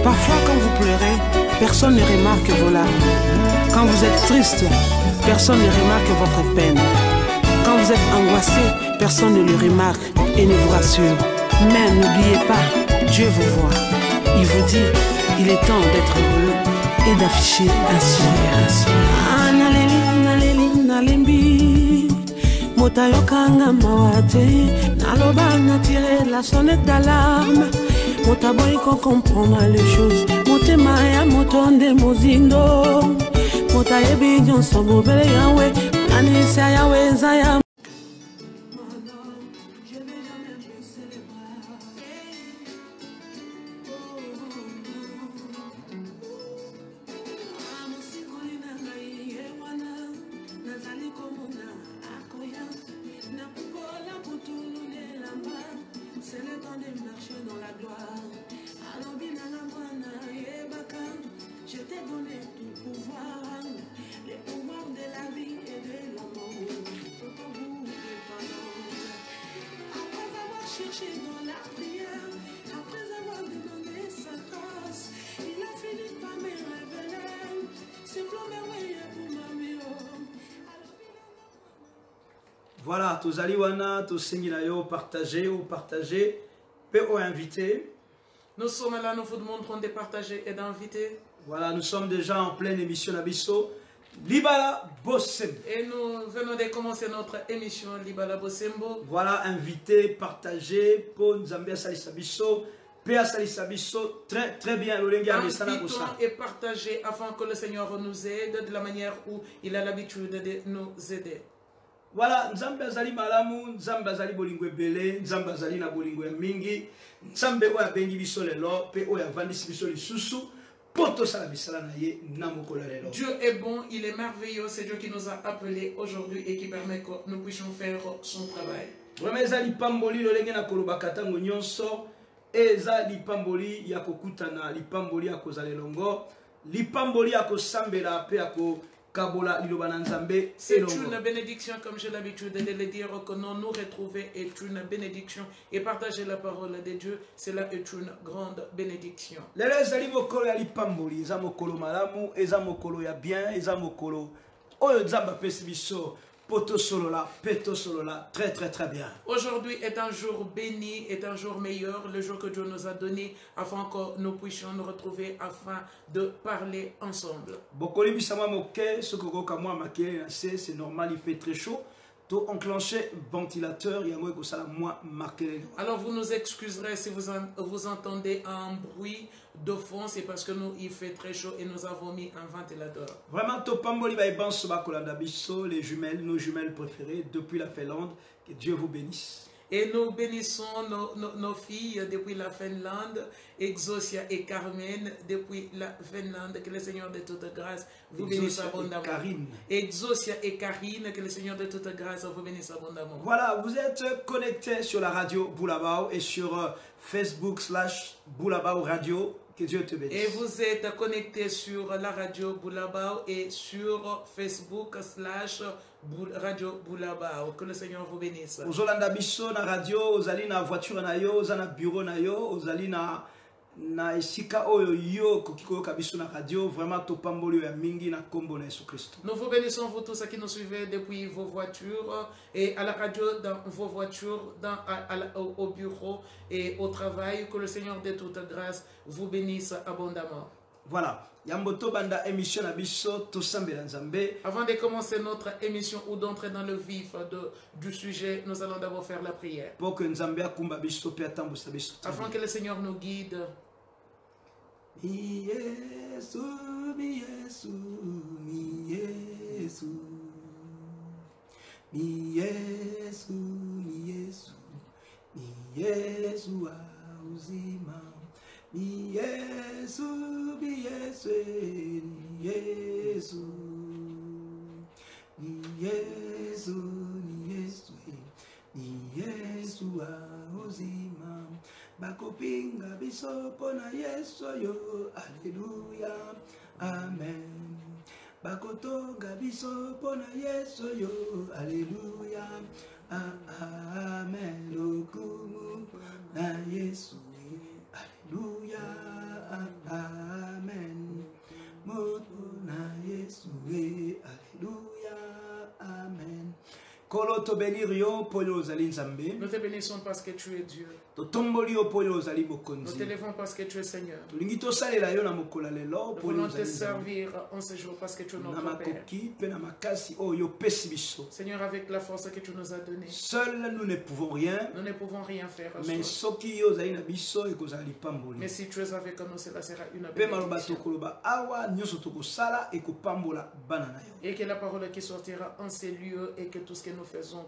Parfois quand vous pleurez, personne ne remarque vos larmes. Quand vous êtes triste, personne ne remarque votre peine. Quand vous êtes angoissé, personne ne le remarque et ne vous rassure. Mais n'oubliez pas, Dieu vous voit. Il vous dit, il est temps d'être heureux et d'afficher un sourire. Motayokanga mawate, naloba na tirer la sonnette d'alarme. Motaboy ko comprendre les choses, motema ya motonde mozindo. Motayebi nyonso bobele yawe, anisa yawe zaya. Je t'ai donné tout pouvoir, les pouvoirs de la vie et de l'amour. Après avoir cherché dans la prière, après avoir demandé sa grâce, il a fini par me révéler ce plan merveilleux pour ma vie. Voilà, tous aliwana, tous singinayo, partagez ou partagez, PO invité. Nous sommes là, nous vous demandons de partager et d'inviter. Voilà, nous sommes déjà en pleine émission Nabiso. Libala Bosembo. Et nous venons de commencer notre émission Libala Bosembo. Voilà, invité, partagé, pour Nzambia Salisabiso, Péa Salisabiso, très bien, Invitons et partagez afin que le Seigneur nous aide de la manière où il a l'habitude de nous aider. Voilà, Nzambe azali malamu, Nzambe azali bolingo ebele, Nzambe azali na bolingo ya mingi, Nzambe oya bengi biso lelo, pe oya vandisi biso lisusu. Dieu est bon, il est merveilleux, c'est Dieu qui nous a appelés aujourd'hui et qui permet que nous puissions faire son travail. Vraiment, ezali pamboli lolenge na kolobaka tango nyonso, ezali pamboli ya kokutana, lipamboli ya kozala elongo, lipamboli ya kosambela pe ya kabola liloba na Nzambe. C'est une bénédiction, comme j'ai l'habitude de le dire, que nous retrouver est une bénédiction et partager la parole de Dieu, cela est une grande bénédiction. Lelo ezali mokolo ya lipamboli, eza mokolo malamu, eza mokolo ya bien, eza mokolo oyo Nzambe apesi biso. Poto solola, peto solola, très bien. Aujourd'hui est un jour béni, est un jour meilleur, le jour que Dieu nous a donné, afin que nous puissions nous retrouver, afin de parler ensemble. Bokoli bisama moke, ce que moi c'est normal, il fait très chaud. To enclencher ventilateur, yango ko sala moi marqué. Alors vous nous excuserez si vous entendez un bruit de fond, c'est parce que nous il fait très chaud et nous avons mis un ventilateur. Vraiment to pamboli ba ibanso ba kolanda biso, les jumelles, nos jumelles préférées depuis la Finlande, que Dieu vous bénisse. Et nous bénissons nos filles depuis la Finlande, Exosia et Carmen depuis la Finlande. Que le Seigneur de toute grâce vous bénisse abondamment. Exosia et Karine, que le Seigneur de toute grâce vous bénisse abondamment. Voilà, vous êtes connectés sur la radio Boulabao et sur Facebook /Boulabao Radio. Que Dieu te bénisse. Et vous êtes connectés sur la radio Boulabao et sur Facebook /Radio Boulabao. Que le Seigneur vous bénisse. Ozolanda biso na radio, ozali na voiture na yo, ozana bureau na yo, ozali na esika oyo yo kokiko kabiso na radio, vraiment to pamboli ya mingi na kombo na Yesu Christ. Nous vous bénissons vous tous qui nous suivez depuis vos voitures et à la radio, dans vos voitures, au bureau et au travail. Que le Seigneur de toute grâce vous bénisse abondamment. Voilà. Yamboto banda émission na biso to sambela Nzambe. Avant de commencer notre émission ou d'entrer dans le vif du sujet, nous allons d'abord faire la prière. Pour que Nzambe akumba biso pe atambusa biso. Afin que le Seigneur nous guide. Mi Yesu, mi Yesu, mi Yesu. Mi Yesu, mi Yesu, mi Yesu uzima. Mi Yesu, mi Yesu, mi Yesu. Mi Yesu, mi Yesu, mi Yesu uzima. Bakopinga biso pona Yesu yo, Alléluia, Amen. Bakotonga biso pona Yesu yo, Alléluia, Amen. Lokumu na Yesu, Alléluia, Kolo to benir yo polo ozali nzambe. Nous te bénissons parce que tu es Dieu. To tomboli yo polo ozali Nous bokonzi. t'élèvons parce que tu es Seigneur. Tolingi to salela yo na mokola lelo Nous polo voulons te ozali nzambe. servir en ce jour parce que tu es Na notre Père. makoki pe na makasi oyo pesi biso. Seigneur, avec la force que tu nous as donnée, Seuls nous ne pouvons rien, nous ne pouvons rien faire. mais Seul. soki yo ozali na biso ekozala lipamboli. Mais si tu es avec nous, cela sera une Pe maloba bénédiction. tokoloba awa nyonso tokosala ekopambola bana na yo. Et que la parole qui sortira en ces lieux et que tout ce que nous faisons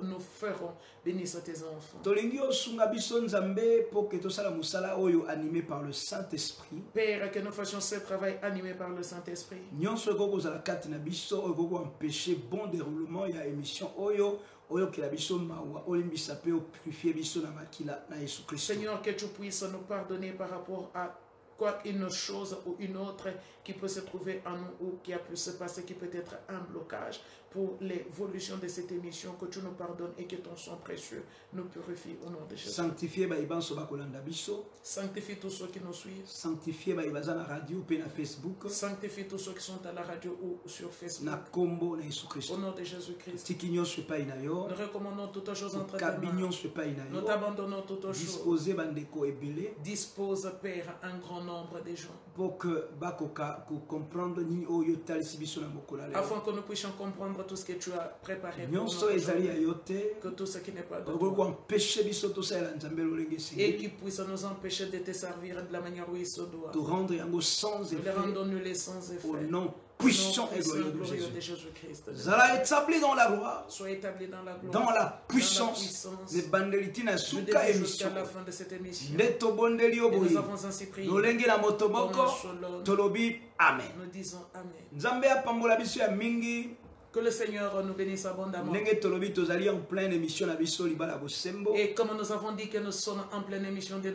nous ferons bénisse tes enfants. Tolingi osunga biso nzambe po ke tosala musala oyo animé par le Saint-Esprit. Père, que nous fassions ce travail animé par le Saint-Esprit. Nyonso ekokozala kati na biso oyo ekokoempêcher bon déroulement ya émission oyo oyokela biso mawa olimbisa pe opurifie biso na makila na Yesu Kristo. Seigneur, que tu puisses nous pardonner par rapport à quoi une chose ou une autre qui peut se trouver en nous ou qui a pu se passer, qui peut être un blocage pour l'évolution de cette émission, que tu nous pardonnes et que ton sang précieux nous purifie au nom de Jésus. Sanctifier baibanso bakolanda biso. Sanctifie tous ceux qui nous suivent. Sanctifier baibaza na radio pe na Facebook. Sanctifie tous ceux qui sont à la radio ou sur Facebook. Na kombo na Yesu Au Kristo. nom de Jésus-Christ. Tiki nyonso epai na yo. Nous recommandons toutes choses entre tes Kabi mains. nyonso epai na Nous yo. t'abandonnons toutes choses. Disposer bandeko ebele. Dispose, Père, un grand nombre de gens. Pour que bakoka ko comprendre ni oyo talisi biso na mokola lelo. Afin que nous puissions comprendre tout ce que tu as préparé pour Nyonso nous ezali ya aujourd'hui. yo te. Que tout ce qui n'est pas de Oko toi. empêcher biso tosalela nzambe lolenge Et sengeli. qui puisse nous empêcher de te servir de la manière où il se doit. To rendre yango sans Nous les effet rendons nuls et sans effet. au nom Au nom puissant et puissant glorieux et de glorieux Jésus. de Jésus-Christ. Zala établi dans la gloire, Sois établi dans la gloire. dans la puissance. Les bandeliti na Je suka dédie émission. jusqu'à la fin de cette émission. Nde tobondeli yo Et nous boye. avons ainsi prié. Lolenge na moto Comme moko un seul homme. tolobi amen. Nous disons Amen. Nzambe apambola biso ya mingi. Que le Seigneur nous bénisse abondamment. Ndenge tolobi tozali en pleine émission na biso libala bosembo. Et comme nous avons dit que nous sommes en pleine émission de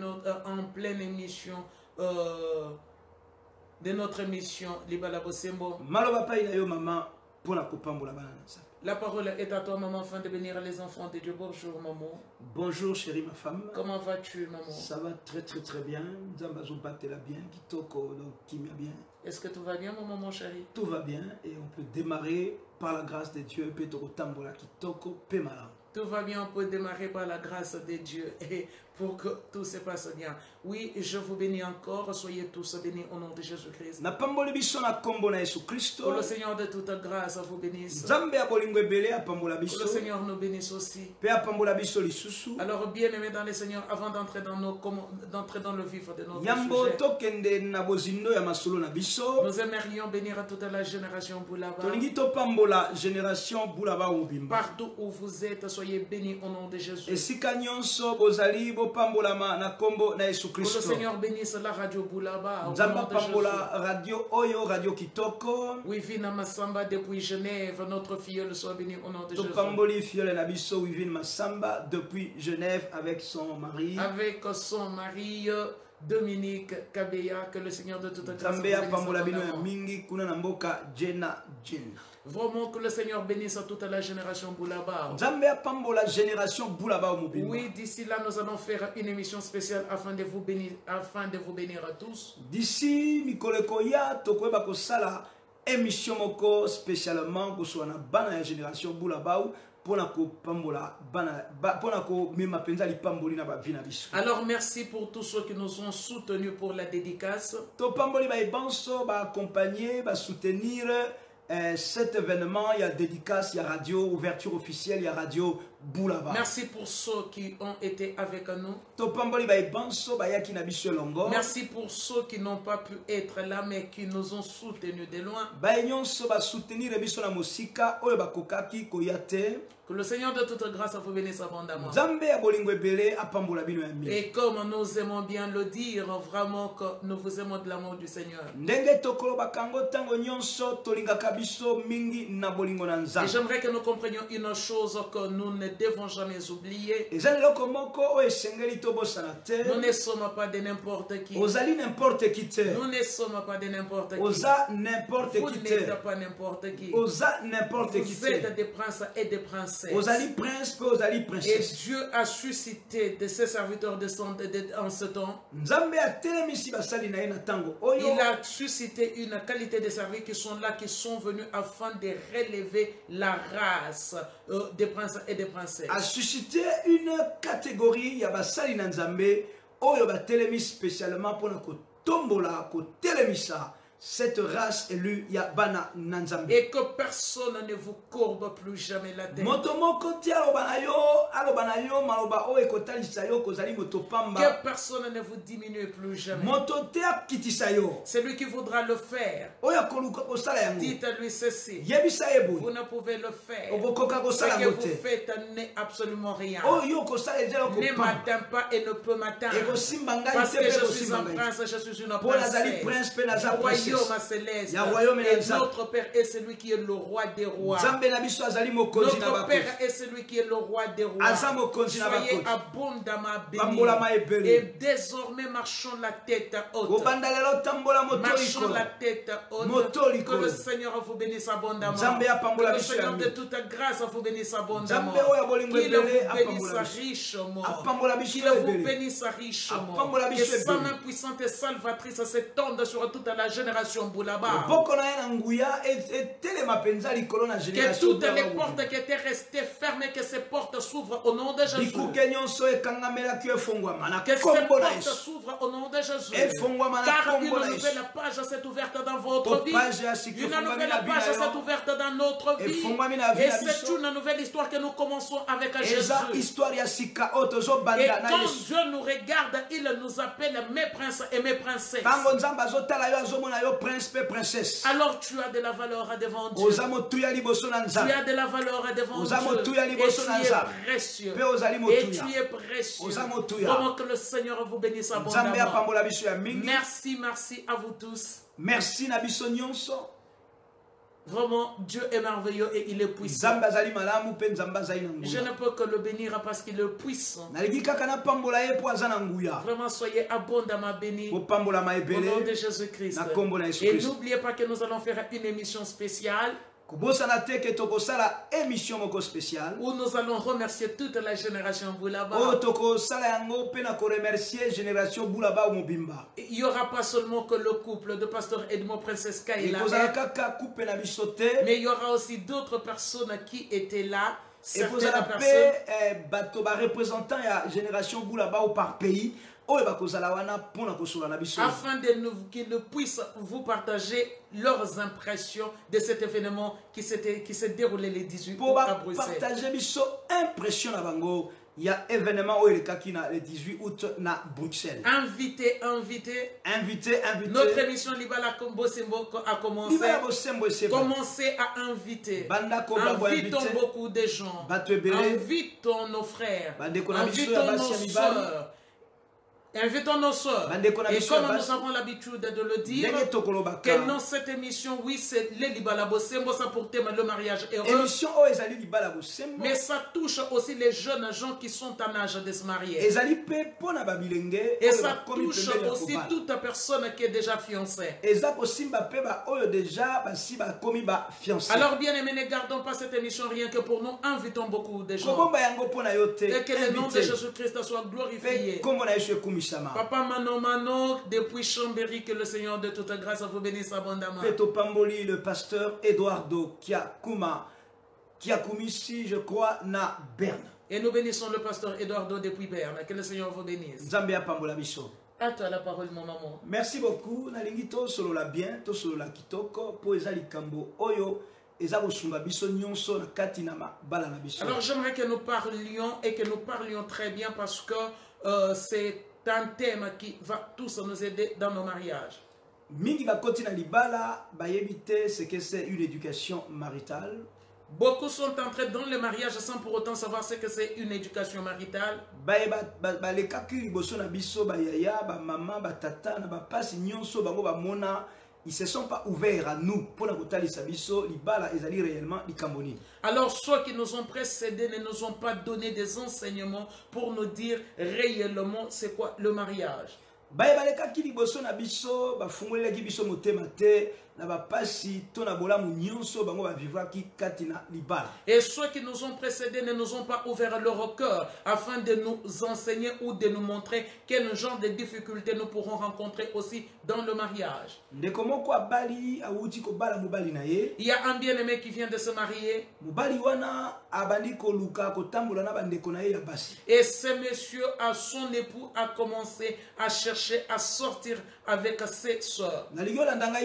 notre émission Libala Bosembo. Maloba pai na yo mama pona kopambola bana na Nzambe. La parole est à toi, maman, afin de bénir les enfants de Dieu. Bonjour, maman. Bonjour chérie ma femme. Comment vas-tu, maman? Ça va très très très bien. Nzambe azobatela bien, kitoko donc kimia bien. Est-ce que tout va bien, maman, mon chéri? Tout va bien et on peut démarrer par la grâce de Dieu pe tokotambola kitoko pe malamu. Tout va bien, on peut démarrer par la grâce de Dieu et pour que tout se passe bien. Oui, je vous bénis encore. Soyez tous bénis au nom de Jésus-Christ. Napamboli biso na kombo na Yesu Kristo. Que le Seigneur de toute grâce vous bénisse. Nzambe ya bolingo ebele apambola Que biso. le Seigneur nous bénisse aussi. Pe apambola biso lisusu. Alors, bien-aimés dans le Seigneur, avant d'entrer dans le vif de notre Yambo sujet, tokende na bozindo ya masolo na biso. nous aimerions bénir à toute la génération Boulaba. Tolingi topambola génération bulaba obimba. Partout où vous êtes, soyez bénis au nom de Jésus. Esika nyonso bozali bopambolama na kombo na Yesu Que le Kristo. Seigneur bénisse la radio Boulaba au Nzambe nom de apambola Jésus. radio oyo radio kitoko. Wivina Massamba depuis Genève, notre filleule soit bénie au nom de Jésus. Topamboli fiole na biso Wivine Massamba depuis Genève avec son mari. Avec son mari Dominique Kabeya, que le Seigneur de toute grâce vous Nzambe bénisse apambola bino ya abondamment. mingi kuna na mboka Jena Jena. Vraiment que le Seigneur bénisse à toute la génération Boulaba. Nzambe apambola génération bulaba mobimba. Oui, d'ici là, nous allons faire une émission spéciale afin de vous bénir à tous. D'ici mikoleko ya tokoyeba kosala émission moko spécialement koswa na bana ya génération bulaba pona kopambola bana pona ko mema penza lipamboli na ba vie na biso. Alors, merci pour tous ceux qui nous ont soutenus pour la dédicace. Topamboli ba ebanso ba accompagner ba soutenir cet événement, il y a dédicace, il y a radio, ouverture officielle, il y a radio Boulaba. Merci pour ceux qui ont été avec nous. Merci pour ceux qui n'ont pas pu être là, mais qui nous ont soutenus de loin. Que le Seigneur de toute grâce vous bénisse abondamment. Et comme nous aimons bien le dire, vraiment que nous vous aimons de l'amour du Seigneur. Et j'aimerais que nous comprenions une chose, que nous ne devons jamais oublier. Nous ne sommes pas de n'importe qui. n'importe qui. Nous ne sommes pas de n'importe qui. N'importe Vous qui. n'êtes pas n'importe qui. Vous êtes des princes et des princesses. Et Et Dieu a suscité de ses serviteurs en ce temps. Il a suscité une qualité de serviteurs qui sont là, qui sont venus afin de relever la race des princes et des princesses. A suscité une catégorie ya basali na Nzambe oyo batelemi spécialement pour na kotombola kotelemisa cette race élue ya bana na Nzambe. Et que personne ne vous courbe plus jamais la tête. Que personne ne vous diminue plus jamais. Celui qui voudra le faire, dites-lui ceci. Vous ne pouvez le faire. Ce que vous faites n'est absolument rien. Ne m'atteins pas et ne peut m'atteindre. Parce que je suis un prince, je suis une princesse. Céleste. Et notre Père est celui qui est le roi des rois. Notre Père est celui qui est le roi des rois. Soyez abondamment bénis. Et désormais marchons la tête haute. Marchons la tête haute. Que le Seigneur vous bénisse abondamment. Que le Seigneur de toute grâce vous bénisse abondamment. Qu'il vous bénisse richement. Qu'il vous bénisse richement. Que sa main puissante et salvatrice s'étende sur toute la génération Boulaba. Que toutes les portes qui étaient restées fermées, que ces portes s'ouvrent au nom de Jésus. Que ces portes s'ouvrent au nom de Jésus. Car une nouvelle page s'est ouverte dans votre vie. Une nouvelle page s'est ouverte dans notre vie. Et c'est une nouvelle histoire que nous commençons avec Jésus. Et quand Dieu nous regarde, il nous appelle mes princes et mes princesses. Alors tu as de la valeur devant Dieu. Tu as de la valeur devant Dieu. Et tu es précieux. Et tu es précieux. Vraiment que le Seigneur vous bénisse abondamment. Merci, merci à vous tous. Merci Nabiso Nyonso. Vraiment, Dieu est merveilleux et il est puissant. Je ne peux que le bénir parce qu'il est puissant. Vraiment, soyez abondamment bénis au nom de Jésus-Christ. Et n'oubliez pas que nous allons faire une émission spéciale où nous allons remercier toute la génération Boulaba. Il n'y aura pas seulement que le couple de Pasteur Edmond Princesse Kaila, mais il y aura aussi d'autres personnes qui étaient là. Certaines personnes représentants de la génération Boulaba par pays. Afin qu'ils puissent vous partager leurs impressions de cet événement qui s'est déroulé le 18 août à Bruxelles. Partager impression il y a un événement le 18 août à Bruxelles. Invité. Notre émission Libala Kombo Sembo a commencé. Commencez à inviter. Invitons beaucoup de gens. Invitons nos frères. Invitons nos soeurs. Invitons nos soeurs. Et comme nous avons l'habitude de le dire, que dans cette émission, oui, c'est les Libalabo Sembo, ça pour thème le mariage heureux. Mais ça touche aussi les jeunes gens qui sont en âge de se marier. Et ça touche aussi toute personne qui est déjà fiancée. Alors bien aimés, ne gardons pas cette émission rien que pour nous. Invitons beaucoup de gens. Et que le nom de Jésus-Christ soit glorifié. Papa Mano, depuis Chambéry, que le Seigneur de toute grâce vous bénisse abondamment. Peto Pamboli, le pasteur Eduardo Kiakumi, si je crois, na Berne. Et nous bénissons le pasteur Eduardo depuis Berne. Que le Seigneur vous bénisse. Zambia Pambola Biso. À toi la parole, mon maman. Merci beaucoup. Nalingito solo la bien, to solo la kitoko, po ezali kambo oyo. Alors j'aimerais que nous parlions et que nous parlions très bien parce que c'est un thème qui va tous nous aider dans nos mariages. C'est que c'est une éducation maritale. Beaucoup sont entrés dans le mariage sans pour autant savoir ce que c'est une éducation maritale. ils se sont pas ouverts à nous pour la kotali sabiso libala ezali réellement likamboni. Alors ceux qui nous ont précédés ne nous ont pas donné des enseignements pour nous dire réellement c'est quoi le mariage. Bayebalekaki liboso na biso bafungolelaki biso motema te na bapasi to na bolamu nyonso bango bavivaki kati na libala. Et ceux qui nous ont précédés ne nous ont pas ouvert leur cœur afin de nous enseigner ou de nous montrer quel genre de difficultés nous pourrons rencontrer aussi dans le mariage. Ndeko moko abali awuti kobala mobali na ye. Il y a un bien-aimé qui vient de se marier. Mobali wana abandi koluka kotambola na bandeko na ye ya basi. Et ce monsieur, à son époux, a commencé à chercher à sortir avec ses soeurs.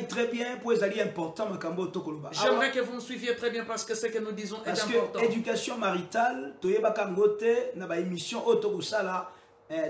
Très bien pour ezali important makambo to koloba. J'aimerais que vous me suiviez très bien parce que ce que nous disons est important. Parce que éducation maritale toyebaka ngote na ba émission auto kosala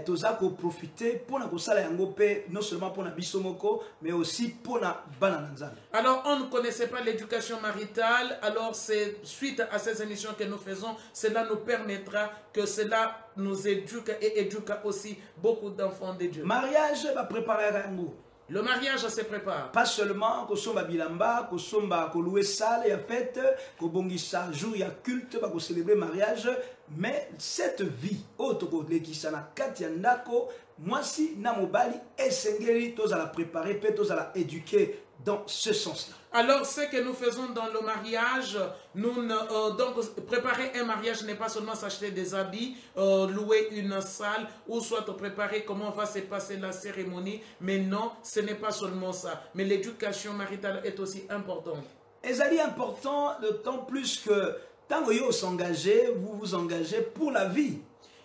toza ko profiter pour na kosala yango pe non seulement pour na biso moko mais aussi pour na bana na nzambe. Alors on ne connaissait pas l'éducation maritale, alors c'est suite à ces émissions que nous faisons, cela nous permettra que cela nous éduque et éduque aussi beaucoup d'enfants de Dieu. Mariage va préparer yango. Le mariage se prépare. Pas seulement kosomba bilamba, kosomba louer salle ya fête, kobongisa jour ya culte ba ko célébrer mariage, mais cette vie otoko lekisa na kati ya ndako, mwasi na mobali esengeli tozala préparer pe tozala éduquer dans ce sens-là. Alors, ce que nous faisons dans le mariage, donc préparer un mariage n'est pas seulement s'acheter des habits, louer une salle, ou soit préparer comment va se passer la cérémonie, mais non, ce n'est pas seulement ça. Mais l'éducation maritale est aussi importante. Et ça dit important d'autant plus que tant que vous s'engagez, vous vous engagez pour la vie.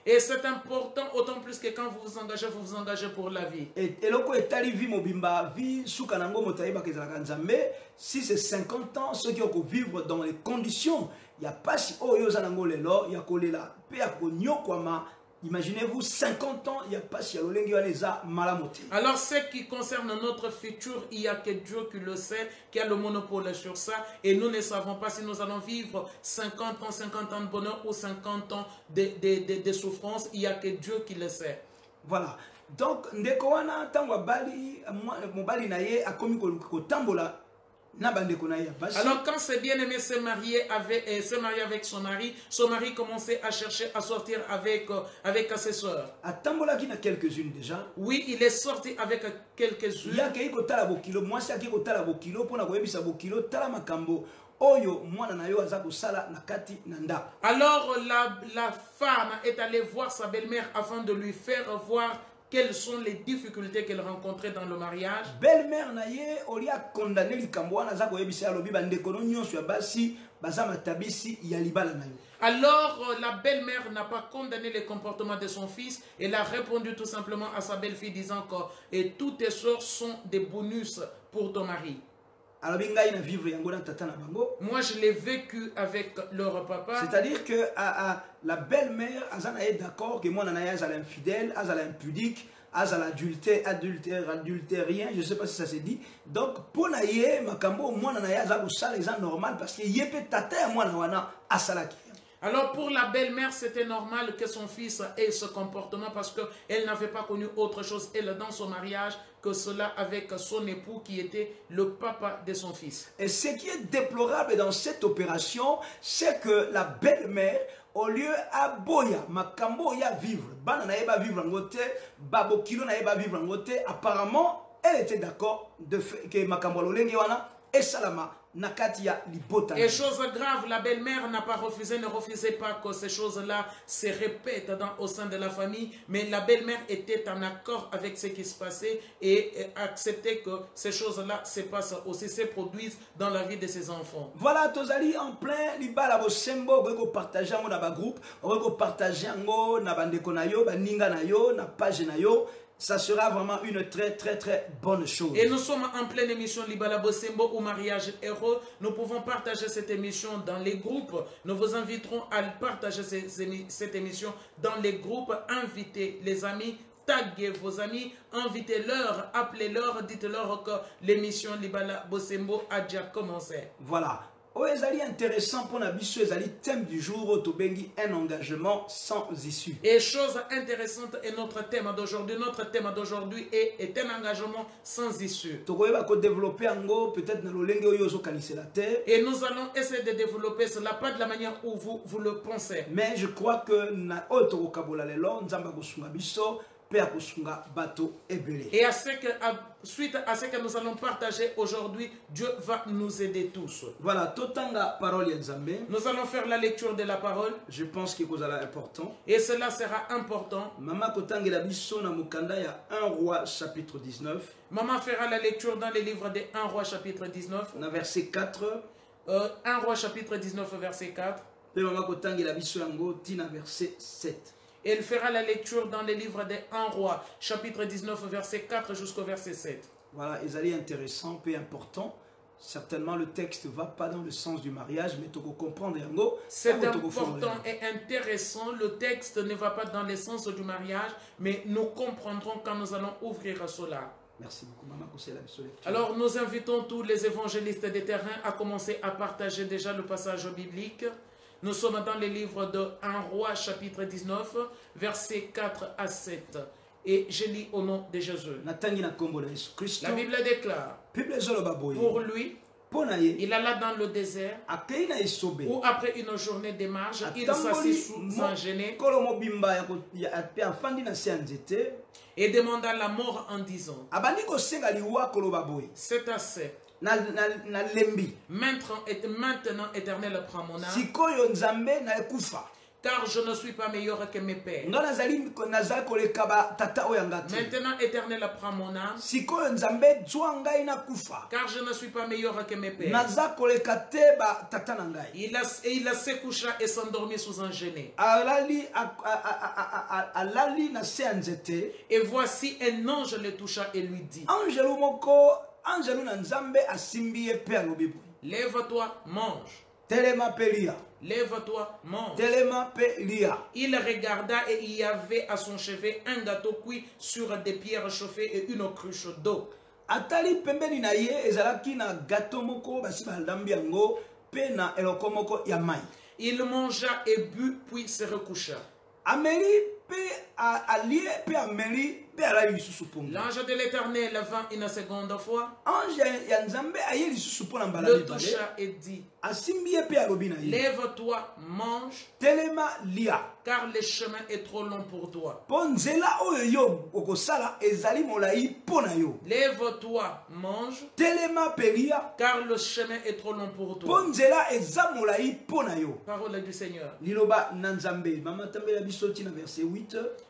Et c'est important autant plus que quand vous vous engagez pour la vie. Et loko etali vie mobimba vie sukanango motaïba kezalaka nzambe si c'est 50 ans ceux qui ont vivre dans les conditions il y a pas si oh yo zanango lelo ya kolela pe ya konyokwama. Imaginez-vous 50 ans, il n'y a pas si malamoté. Alors, ce qui concerne notre futur, il n'y a que Dieu qui le sait, qui a le monopole sur ça. Et nous ne savons pas si nous allons vivre 50 ans de bonheur ou 50 ans de souffrance. Il n'y a que Dieu qui le sait. Voilà. Donc, ndekowana tangwa bali mobali na ye akomi ko tambola. Alors quand ce bien-aimé s'est marié avec son mari commençait à chercher à sortir avec ses soeurs. Quelques-unes déjà. Oui, il est sorti avec quelques-unes. Alors la femme est allée voir sa belle-mère afin de lui faire voir quelles sont les difficultés qu'elle rencontrait dans le mariage. Belle-mère naye olia condamné likambwana za koyebisa alobi bandeko nyonso ya basi bazama tabisi ya libala nayo. Alors la belle-mère n'a pas condamné le comportement de son fils, elle a répondu tout simplement à sa belle-fille disant que et toutes tes soeurs sont des bonus pour ton mari. Moi, je l'ai vécu avec leur papa. C'est-à-dire que la belle-mère, elle est d'accord que moi, je suis infidèle, je suis impudique, je suis adultérien, je ne sais pas si ça se dit. Donc, pour moi, je suis normal parce que je peux moi, alors pour la belle-mère, c'était normal que son fils ait ce comportement parce qu'elle n'avait pas connu autre chose, elle, dans son mariage, que cela avec son époux qui était le papa de son fils. Et ce qui est déplorable dans cette opération, c'est que la belle-mère, au lieu à boya, makambo ya vivre, bana na yeba vivre en côté, babo kilo na yeba vivre en côté, apparemment, elle était d'accord que makambo lolenge wana et salama. Et chose grave, la belle-mère n'a pas refusé, ne refusait pas que ces choses-là se répètent au sein de la famille, mais la belle-mère était en accord avec ce qui se passait et acceptait que ces choses-là se passent aussi, se produisent dans la vie de ses enfants. Voilà, Tozali en plein, libala bo sembo, on va partager dans ba groupe, on va partager ngo na bandeko na yo, ba ninga na yo, na page na yo. Ça sera vraiment une très bonne chose. Et nous sommes en pleine émission Libala Bosembo ou Mariage Héros. Nous pouvons partager cette émission dans les groupes. Nous vous inviterons à partager cette émission dans les groupes. Invitez les amis, taguez vos amis, invitez-leur, appelez-leur, dites-leur que l'émission Libala Bosembo a déjà commencé. Voilà. intéressant pour la biso, thème du jour, un engagement sans issue. Et chose intéressante est notre thème d'aujourd'hui. Notre thème d'aujourd'hui est un engagement sans issue. Et nous allons essayer de développer cela, pas de la manière où vous le pensez. Mais je crois que et suite à ce que nous allons partager aujourd'hui, Dieu va nous aider tous. Voilà, nous allons faire la lecture de la parole. Je pense que c'est important. Et cela sera important. Maman kotangela biso na mukanda ya 1 roi chapitre 19. Maman fera la lecture dans les livres de 1 roi chapitre 19. Na verset 4. 1 roi chapitre 19 verset 4. Et maman kotangela biso yango tina verset 7. Elle fera la lecture dans les livres des 1 roi, chapitre 19, verset 4 jusqu'au verset 7. Voilà, ils intéressant, peu important. Certainement, le texte ne va pas dans le sens du mariage, mais tu peux comprendre. C'est important et intéressant. Le texte ne va pas dans le sens du mariage, mais nous comprendrons quand nous allons ouvrir cela. Merci beaucoup, maman. Alors, nous invitons tous les évangélistes des terrains à commencer à partager déjà le passage biblique. Nous sommes dans les livres de 1 roi chapitre 19, versets 4 à 7. Et je lis au nom de Jésus. La Bible déclare, pour lui, il alla dans le désert, où après une journée de marche, il s'assit sous un genêt et demanda la mort en disant, c'est assez. Maintenant, Éternel, prends mon âme, car je ne suis pas meilleur que mes pères. Maintenant, Éternel, prends mon âme, car je ne suis pas meilleur que mes pères. Il se coucha et s'endormit sous un genêt. Et voici un ange le toucha et lui dit, lève-toi, mange. Lève-toi, mange. Il regarda et il y avait à son chevet un gâteau cuit sur des pierres chauffées et une cruche d'eau. Il mangea et but, puis se recoucha. L'ange de l'Éternel vint une seconde fois, le toucha et dit, lève-toi, mange, car le chemin est trop long pour toi. Lève-toi, mange, car le chemin est trop long pour toi. Parole du Seigneur.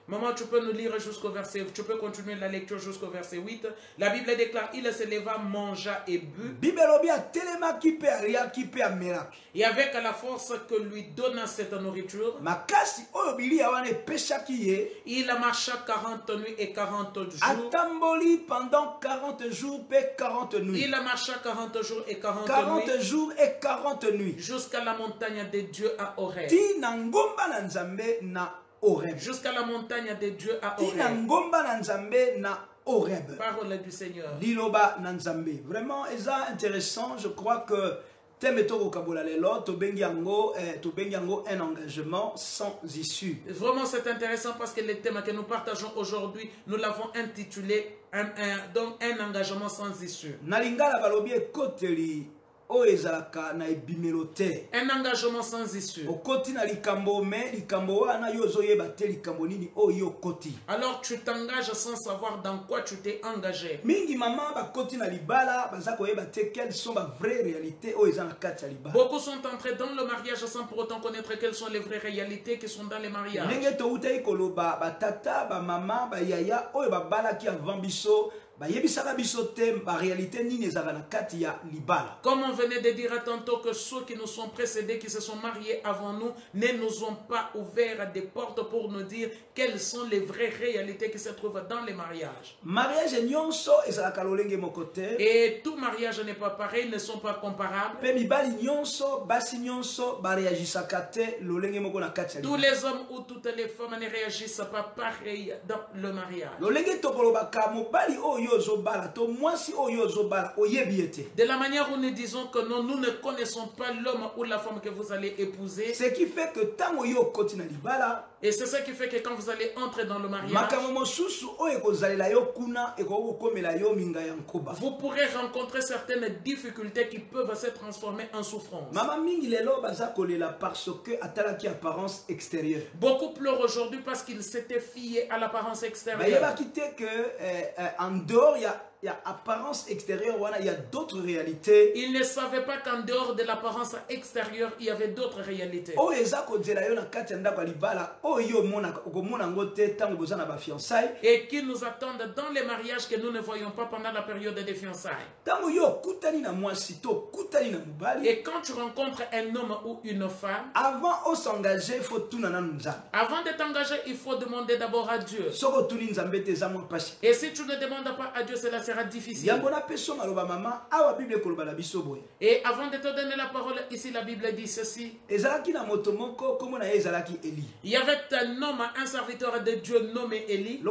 Maman, tu peux nous lire jusqu'au verset, tu peux continuer la lecture jusqu'au verset 8. La Bible déclare, il se leva, mangea et but. Et avec la force que lui donna cette nourriture, il marcha 40 nuits et 40 jours. Pendant 40 jours et 40 nuits. Il marcha 40 jours et 40 nuits. Jusqu'à la montagne de Dieu à Horeb. Jusqu'à la montagne de Dieu à Horeb. Parole du Seigneur. Vraiment, c'est intéressant. Je crois que un engagement sans issue. Vraiment, c'est intéressant parce que le thème que nous partageons aujourd'hui, nous l'avons intitulé donc un engagement sans issue. Un engagement sans issue. Alors tu t'engages sans savoir dans quoi tu t'es engagé. Beaucoup sont entrés dans le mariage sans pour autant connaître quelles sont les vraies réalités qui sont dans les mariages. Comme on venait de dire tantôt que ceux qui nous sont précédés, qui se sont mariés avant nous, ne nous ont pas ouvert des portes pour nous dire quelles sont les vraies réalités qui se trouvent dans les mariages. Et tout mariage n'est pas pareil, ne sont pas comparables. Tous les hommes ou toutes les femmes ne réagissent pas pareil dans le mariage. De la manière où nous disons que non, nous ne connaissons pas l'homme ou la femme que vous allez épouser. Ce qui fait que et c'est ça qui fait que quand vous allez entrer dans le mariage, vous pourrez rencontrer certaines difficultés qui peuvent se transformer en souffrance. Beaucoup pleurent aujourd'hui parce qu'ils s'étaient fiés à l'apparence extérieure. En dehors, il y a apparence extérieure, il y a d'autres réalités. Ils ne savaient pas qu'en dehors de l'apparence extérieure, il y avait d'autres réalités. Et qui nous attendent dans les mariages que nous ne voyons pas pendant la période des fiançailles. Et quand tu rencontres un homme ou une femme, avant de s'engager, il faut tout avant de t'engager, il faut demander d'abord à Dieu. Et si tu ne demandes pas à Dieu, cela sera difficile. Et avant de te donner la parole, ici la Bible dit ceci. Il y avait un homme, un serviteur de Dieu nommé Élie.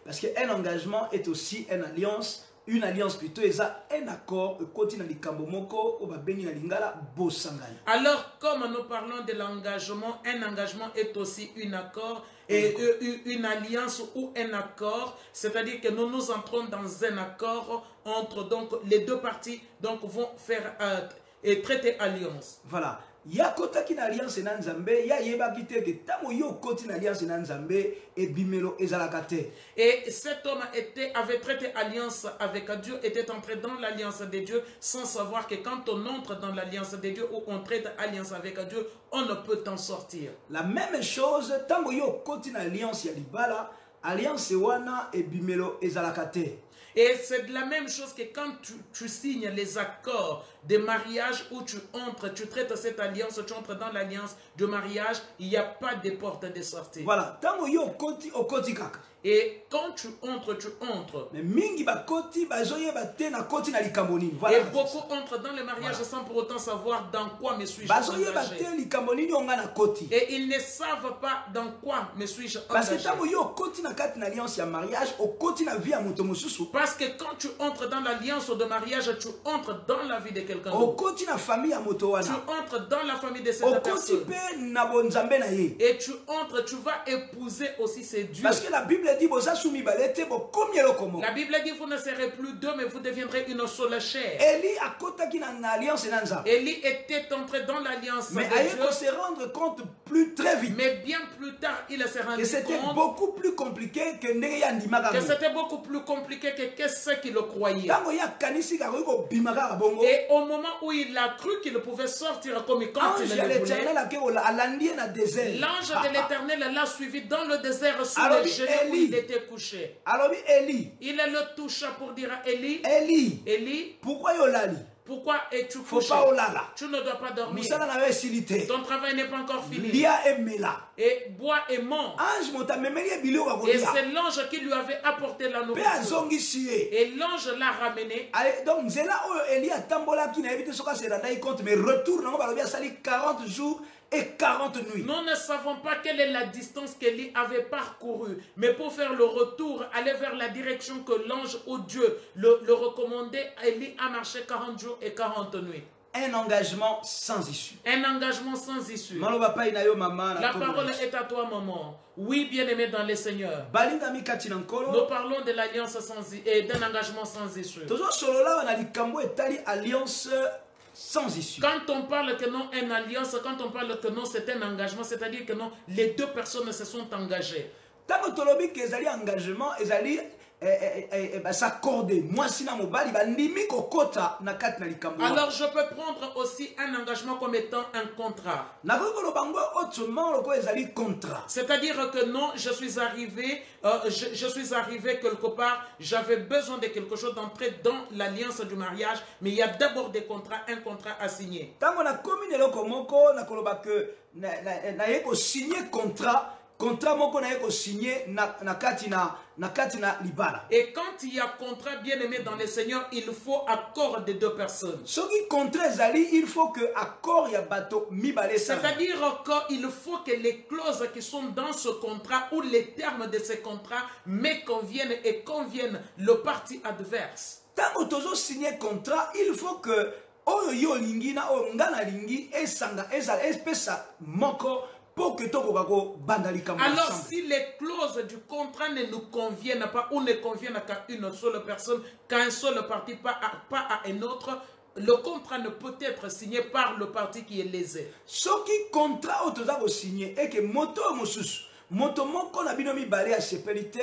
Parce qu'un engagement est aussi une alliance. Une alliance plutôt, et ça, un accord, alors, comme nous parlons de l'engagement, un engagement est aussi un accord, et une alliance ou un accord, c'est-à-dire que nous nous entrons dans un accord entre donc les deux parties, donc vont faire et traiter alliance. Voilà. Ya kota ki na alliance na Nzambe, ya yeba kite ke tango yo koti na alliance na Nzambe e bimelo ezalakate. Et cet homme avait traité alliance avec Dieu, était entré dans l'alliance de Dieu sans savoir que quand on entre dans l'alliance de Dieu ou on traite alliance avec Dieu, on ne peut en sortir. La même chose, tango yo koti na alliance ya libala, alliance wana e bimelo ezalakate. Et c'est de la même chose que quand tu signes les accords de mariage où tu entres, tu traites cette alliance, tu entres dans l'alliance de mariage, il n'y a pas de porte de sortie. Voilà. Tango yo koti okoti kaka. Et quand tu entres, tu entres. Mais mingi ba koti bazoye ba te na koti na likamboni. Voilà. Et beaucoup entrent dans le mariage sans pour autant savoir dans quoi me suis-je engagé. Bazoye ba te likamboni onga na koti. Et ils ne savent pas dans quoi me suis-je engagé. Parce que tango yo koti na kati na alliance ya mariage, o koti na vie ya moto mosusu. Parce que quand tu entres dans l'alliance de mariage, tu entres dans la vie de quelqu'un d'autre. O koti na famille ya moto wana. Tu entres dans la famille de cette personne. Na bonzambe na ye. Et tu entres, tu vas épouser aussi ces dieux. Parce que la Bible dit la Bible dit vous ne serez plus deux mais vous deviendrez une seule chair. Élie était entré dans l'alliance de Dieu. Mais il se rendre compte très vite. Mais bien plus tard il s'est rendu compte que c'était beaucoup plus compliqué que c'était beaucoup plus compliqué que ce qu'il croyait. Et au moment où il a cru qu'il pouvait sortir comme quand il le voulait, l'ange de l'Éternel l'a suivi dans le désert sous les genoux où il était couché. Alors Élie, il le toucha pour dire à Élie, Élie, pourquoi yolali? Pourquoi es-tu couché? Tu ne dois pas dormir. Ton travail n'est pas encore fini. Et bois est mort. Et c'est l'ange qui lui avait apporté la nourriture. Et l'ange l'a ramené. Donc c'est là où Élie a tambola qui n'a évité ce qu'il s'est rendu compte, mais retourne, on va bien salir 40 jours et 40 nuits. Nous ne savons pas quelle est la distance qu'Élie avait parcourue. Mais pour faire le retour, aller vers la direction que l'ange ou Dieu le recommandait, Élie a marché 40 jours et 40 nuits. Un engagement sans issue. Un engagement sans issue. La parole est à toi, maman. Oui, bien-aimé dans le Seigneur. Nous parlons de l'alliance sans et d'un engagement sans issue. Sans issue. Quand on parle que non, une alliance, quand on parle que non, c'est un engagement, c'est-à-dire que non, les deux personnes se sont engagées. Tant que tu as un engagement, s'accorder. Moi, si alors je peux prendre aussi un engagement comme étant un contrat. C'est-à-dire que non, je suis arrivé quelque part, j'avais besoin de quelque chose d'entrer dans l'alliance du mariage, mais il y a d'abord des contrats, un contrat à signer. Signer contrat. contrat moko na yeko signé na kati na libala. Et quand il y a contrat, bien aimé dans le Seigneur, il faut accord de deux personnes. Soki contrat ezali, il faut que accord ya bato mibale. C'est-à-dire qu'il faut que les clauses qui sont dans ce contrat ou les termes de ce contrat me conviennent et conviennent le parti adverse. Tango tozo signé contrat, il faut que oyo yo lingi na oyo ngana lingi esanga ezala espesa moko pour que toko bako bandalika mo. Alors si les clauses du contrat ne nous conviennent pas ou ne conviennent qu'à une seule personne, qu'à un seul parti, pas à un autre, le contrat ne peut être signé par le parti qui est lésé. Soki contrat otoza ko signé et que moto mosusu moto moko na bino mibale ya sepelité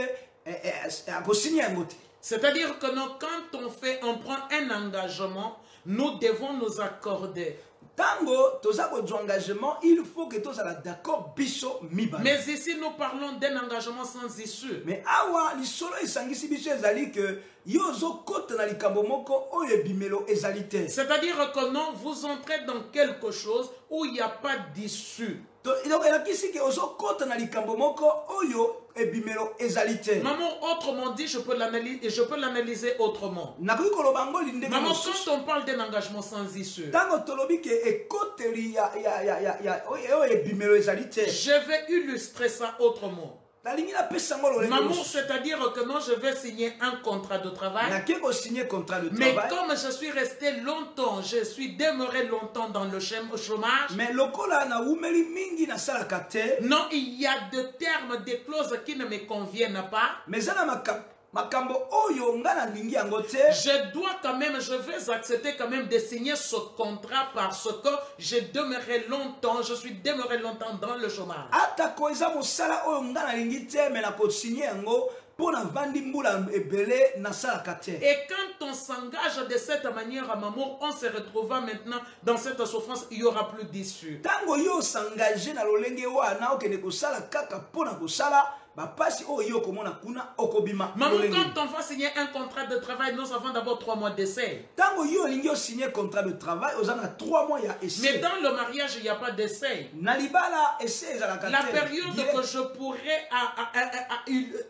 ko signé ngote. C'est-à-dire que non, quand on prend un engagement, nous devons nous accorder. Tango, toza ko engagement, il faut que tous soient d'accord biso mibale. Mais ici nous parlons d'un engagement sans issue. Mais awa li solo esangisi biso ezali que yozo kote na likambo moko oyo bimelo ezalité. C'est-à-dire que non, vous entrez dans quelque chose où il n'y a pas d'issue. Donc il a qu'ici que ozo kote na likambo moko oyo ebimelo ezalité. Maman, autrement dit, je peux l'analyser autrement. Maman, quand on parle d'un engagement sans issue, je vais illustrer ça autrement. Maman, c'est-à-dire que non, je vais signer un contrat de travail. Mais comme je suis resté longtemps, je suis demeuré longtemps dans le chômage. Non, il y a des termes, des clauses qui ne me conviennent pas. Je vais accepter quand même de signer ce contrat parce que je suis demeuré longtemps dans le chômage. Et quand on s'engage de cette manière à Mamour, on se retrouvera maintenant dans cette souffrance, il n'y aura plus d'issue. Maman, quand on va signer un contrat de travail, nous avons d'abord 3 mois d'essai. Mais dans le mariage, il n'y a pas d'essai. La période que je pourrais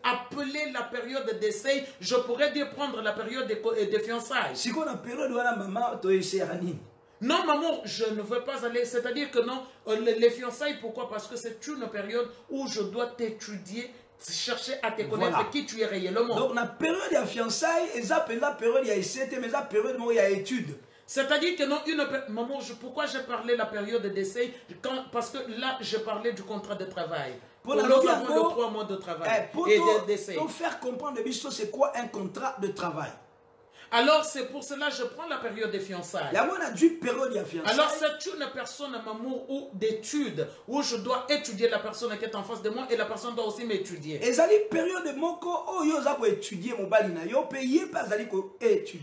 appeler la période d'essai, je pourrais dire prendre la période de fiançailles. Non, maman, je ne veux pas aller. C'est-à-dire que non, les fiançailles, pourquoi? Parce que c'est une période où je dois t'étudier, chercher à te connaître qui tu es réellement. Donc, la période de fiançailles, la période d'essai, mais la période d'études. C'est-à-dire que non, maman, pourquoi j'ai parlé la période d'essai? Parce que là, je parlais du contrat de travail. Pour nous avons 3 mois de travail et d'essai. Pour faire comprendre, c'est quoi un contrat de travail? Alors c'est pour cela que je prends la période de fiançailles. Alors c'est une personne maman ou d'études où je dois étudier la personne qui est en face de moi et la personne doit aussi m'étudier.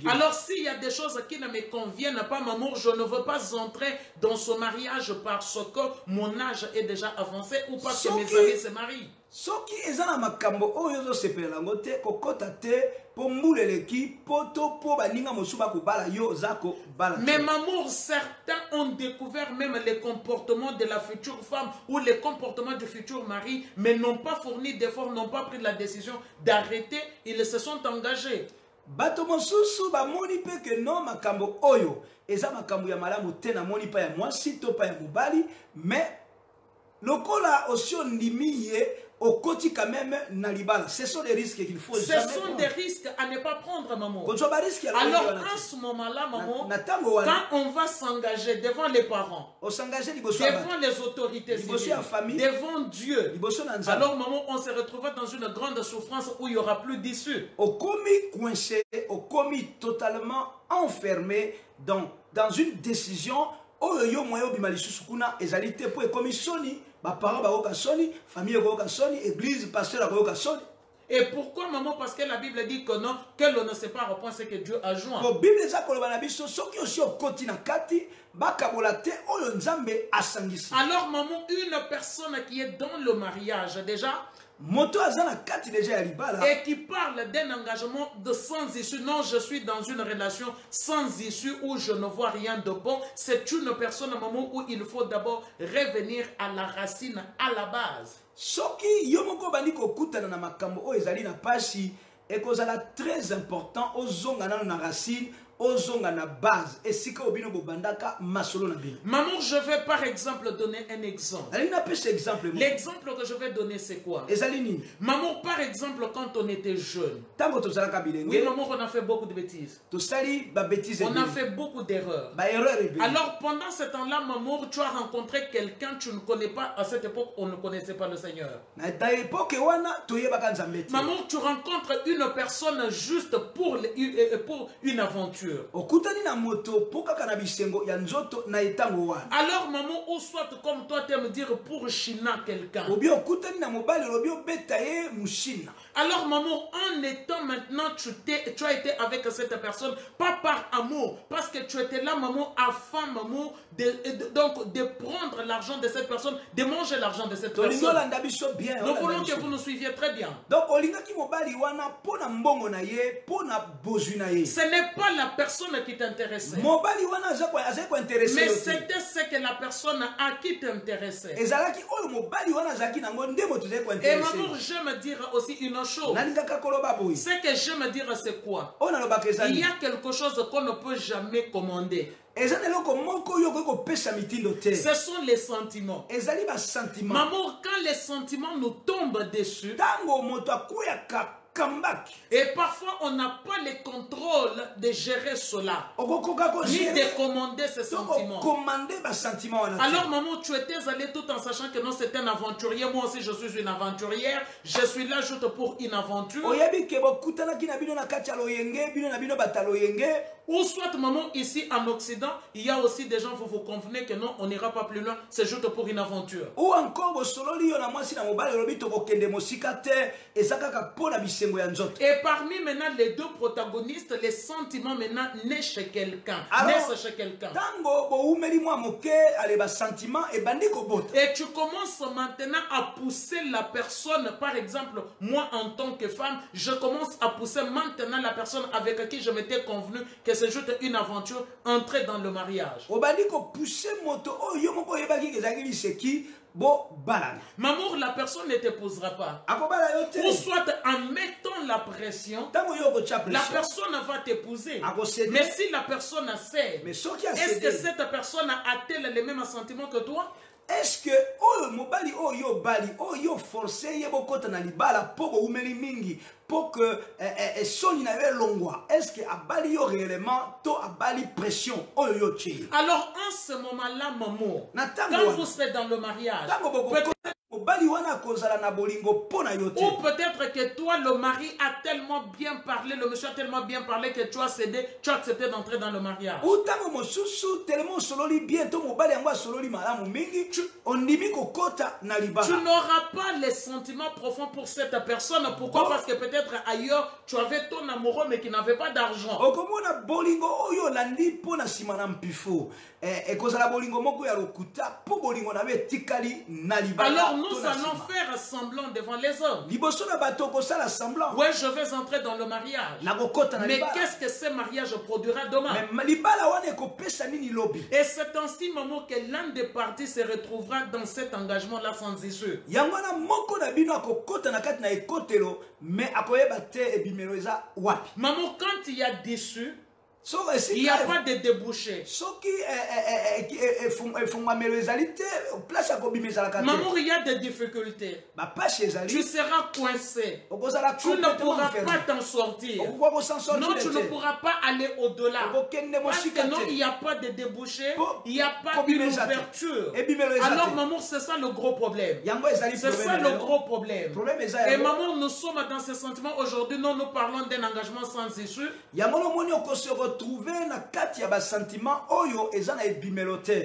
Alors s'il y a des choses qui ne me conviennent pas, maman, je ne veux pas entrer dans ce mariage parce que mon âge est déjà avancé ou parce que mes amis se marient. Soki ezana makambo oyo zo sepela ngote kokota te po mbuleleki poto po baninga mosuba ko bala yo zako bala. Mais maman, certains ont découvert même les comportements de la future femme ou les comportements du futur mari, mais n'ont pas fourni d'efforts, n'ont pas pris la décision d'arrêter, ils se sont engagés. Bato mosusu ba moni pe que non makambo oyo eza makambo ya malamu te na moni pa ya mwasi to pa ya mobali, mais lokola osio ndimiye au côté quand même nalibala. Ce sont des risques qu'il faut jamais prendre. Ce sont des risques à ne pas prendre, maman. Alors en ce moment-là, maman, quand on va s'engager devant les parents, devant les autorités civiles, devant Dieu, alors maman, on se retrouvera dans une grande souffrance où il n'y aura plus d'issue. Au commis coincé, au commis totalement enfermé dans une décision. Oyo moyo bimalisusu kuna ezalité pour commissioni ba parents ba oka soni famille oka soni église pasteur oka soni. Et pourquoi maman? Parce que la Bible dit que non, que l'on ne sait pas reprendre ce que Dieu a joint. La Bible dit que la biso soki aussi okoti na kati bakabola te oyo nzambe asangisi. Alors maman, une personne qui est dans le mariage déjà et qui parle d'un engagement de sans issue. Non, je suis dans une relation sans issue où je ne vois rien de bon. C'est une personne, maman, où il faut d'abord revenir à la racine, à la base. soki yo moko bandi kokutana na makambo oyo ezali na pasi ekozala très important ozonga nano na racine ozonga na base esika obino bobandaka masolo na bino. Maman, je vais par exemple donner un exemple. L'exemple que je vais donner, c'est quoi? Maman, par exemple, quand on était jeune, oui, maman, on a fait beaucoup de bêtises. On a fait beaucoup d'erreurs. Alors, pendant ce temps-là, maman, tu as rencontré quelqu'un que tu ne connais pas. À cette époque, on ne connaissait pas le Seigneur. Maman, tu rencontres une personne juste pour une aventure. Alors maman, ou soit comme toi tu aimes dire pour chiner quelqu'un. Alors maman, en étant maintenant, tu as été avec cette personne, pas par amour, parce que tu étais là maman, afin maman, de prendre l'argent de cette personne, de manger l'argent de cette personne. Nous voulons que vous nous suiviez très bien. Ce n'est pas la personne qui t'intéressait, mais c'était ce que la personne à qui t'intéressait. Et maman, j'aime dire aussi une chose. Ce que j'aime dire, c'est quoi? Il y a quelque chose qu'on ne peut jamais commander. Ce sont les sentiments. Maman, quand les sentiments nous tombent dessus, et parfois on n'a pas le contrôle de gérer cela, ni de commander ces sentiments. Alors maman, tu étais allé tout en sachant que non, c'est un aventurier. Moi aussi je suis une aventurière. Je suis là juste pour une aventure. Ou soit maman, ici en Occident, il y a aussi des gens, vous convenez que non, on n'ira pas plus loin, c'est juste pour une aventure. Ou encore, et parmi maintenant les deux protagonistes, les sentiments maintenant naissent chez quelqu'un. Et tu commences maintenant à pousser la personne, par exemple, moi en tant que femme, je commence à pousser maintenant la personne avec qui je m'étais convenu que c'est juste une aventure, entrer dans le mariage. Maman, la personne ne t'épousera pas. Ou soit en mettant la pression, la personne va t'épouser. Mais si la personne sait, est-ce que cette personne a-t-elle les mêmes sentiments que toi? Est-ce que mobali yo forcé yebokota na libala poko umeli mingi pour que soni na longwa? Est-ce que abali yo réellement to abali pression yo chi? Alors en ce moment-là maman, quand vous serez dans le mariage, ou peut-être que toi le mari a tellement bien parlé, le monsieur a tellement bien parlé que tu as cédé, tu as accepté d'entrer dans le mariage. Tu n'auras pas les sentiments profonds pour cette personne. Pourquoi? Parce que peut-être ailleurs tu avais ton amoureux mais qui n'avait pas d'argent. Alors nous allons faire semblant devant les hommes. Oui, je vais entrer dans le mariage. Mais qu'est-ce que ce mariage produira demain? Et c'est ainsi maman que l'un des parties se retrouvera dans cet engagement-là sans issue. Maman, quand il y a d'issue, il n'y a pas de débouché. Maman, il y a des difficultés. Tu seras coincé. Tu ne pourras pas t'en sortir. Non, tu ne pourras pas aller au-delà. Parce que non, il n'y a pas de débouché. Il n'y a pas une ouverture. Alors maman, c'est ça le gros problème. C'est ça le gros problème. Et maman, nous sommes dans ce sentiment aujourd'hui. Non, nous parlons d'un engagement sans issue.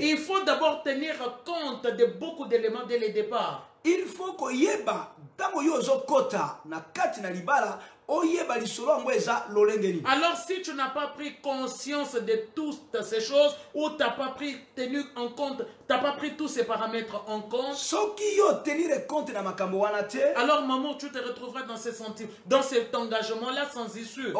Il faut d'abord tenir compte de beaucoup d'éléments dès le départ. Il faut que yeba tango yo zokota na kati na libala Alors si tu n'as pas pris conscience de toutes ces choses, ou tu n'as pas pris tenu en compte, t'as pas pris tous ces paramètres en compte, alors maman, tu te retrouveras dans ce sentiment, dans cet engagement-là sans issue.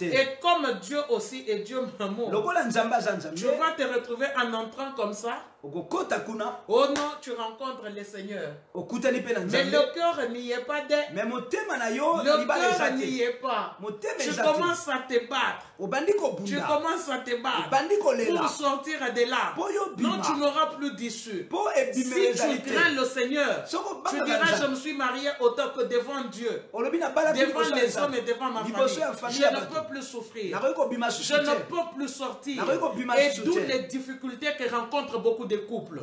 Et comme Dieu aussi est Dieu maman, tu vas te retrouver en entrant comme ça. Oh non, tu rencontres le Seigneur. Mais le cœur n'y est pas. Le cœur n'y est pas. Tu commences à te battre. Tu commences à te battre pour sortir de là. Non, tu n'auras plus d'issue. Si tu crains le Seigneur, tu diras je me suis marié autant que devant Dieu, devant les hommes et devant ma famille. Je ne peux plus souffrir. Je ne peux plus sortir. Et d'où les difficultés que rencontrent beaucoup de couples.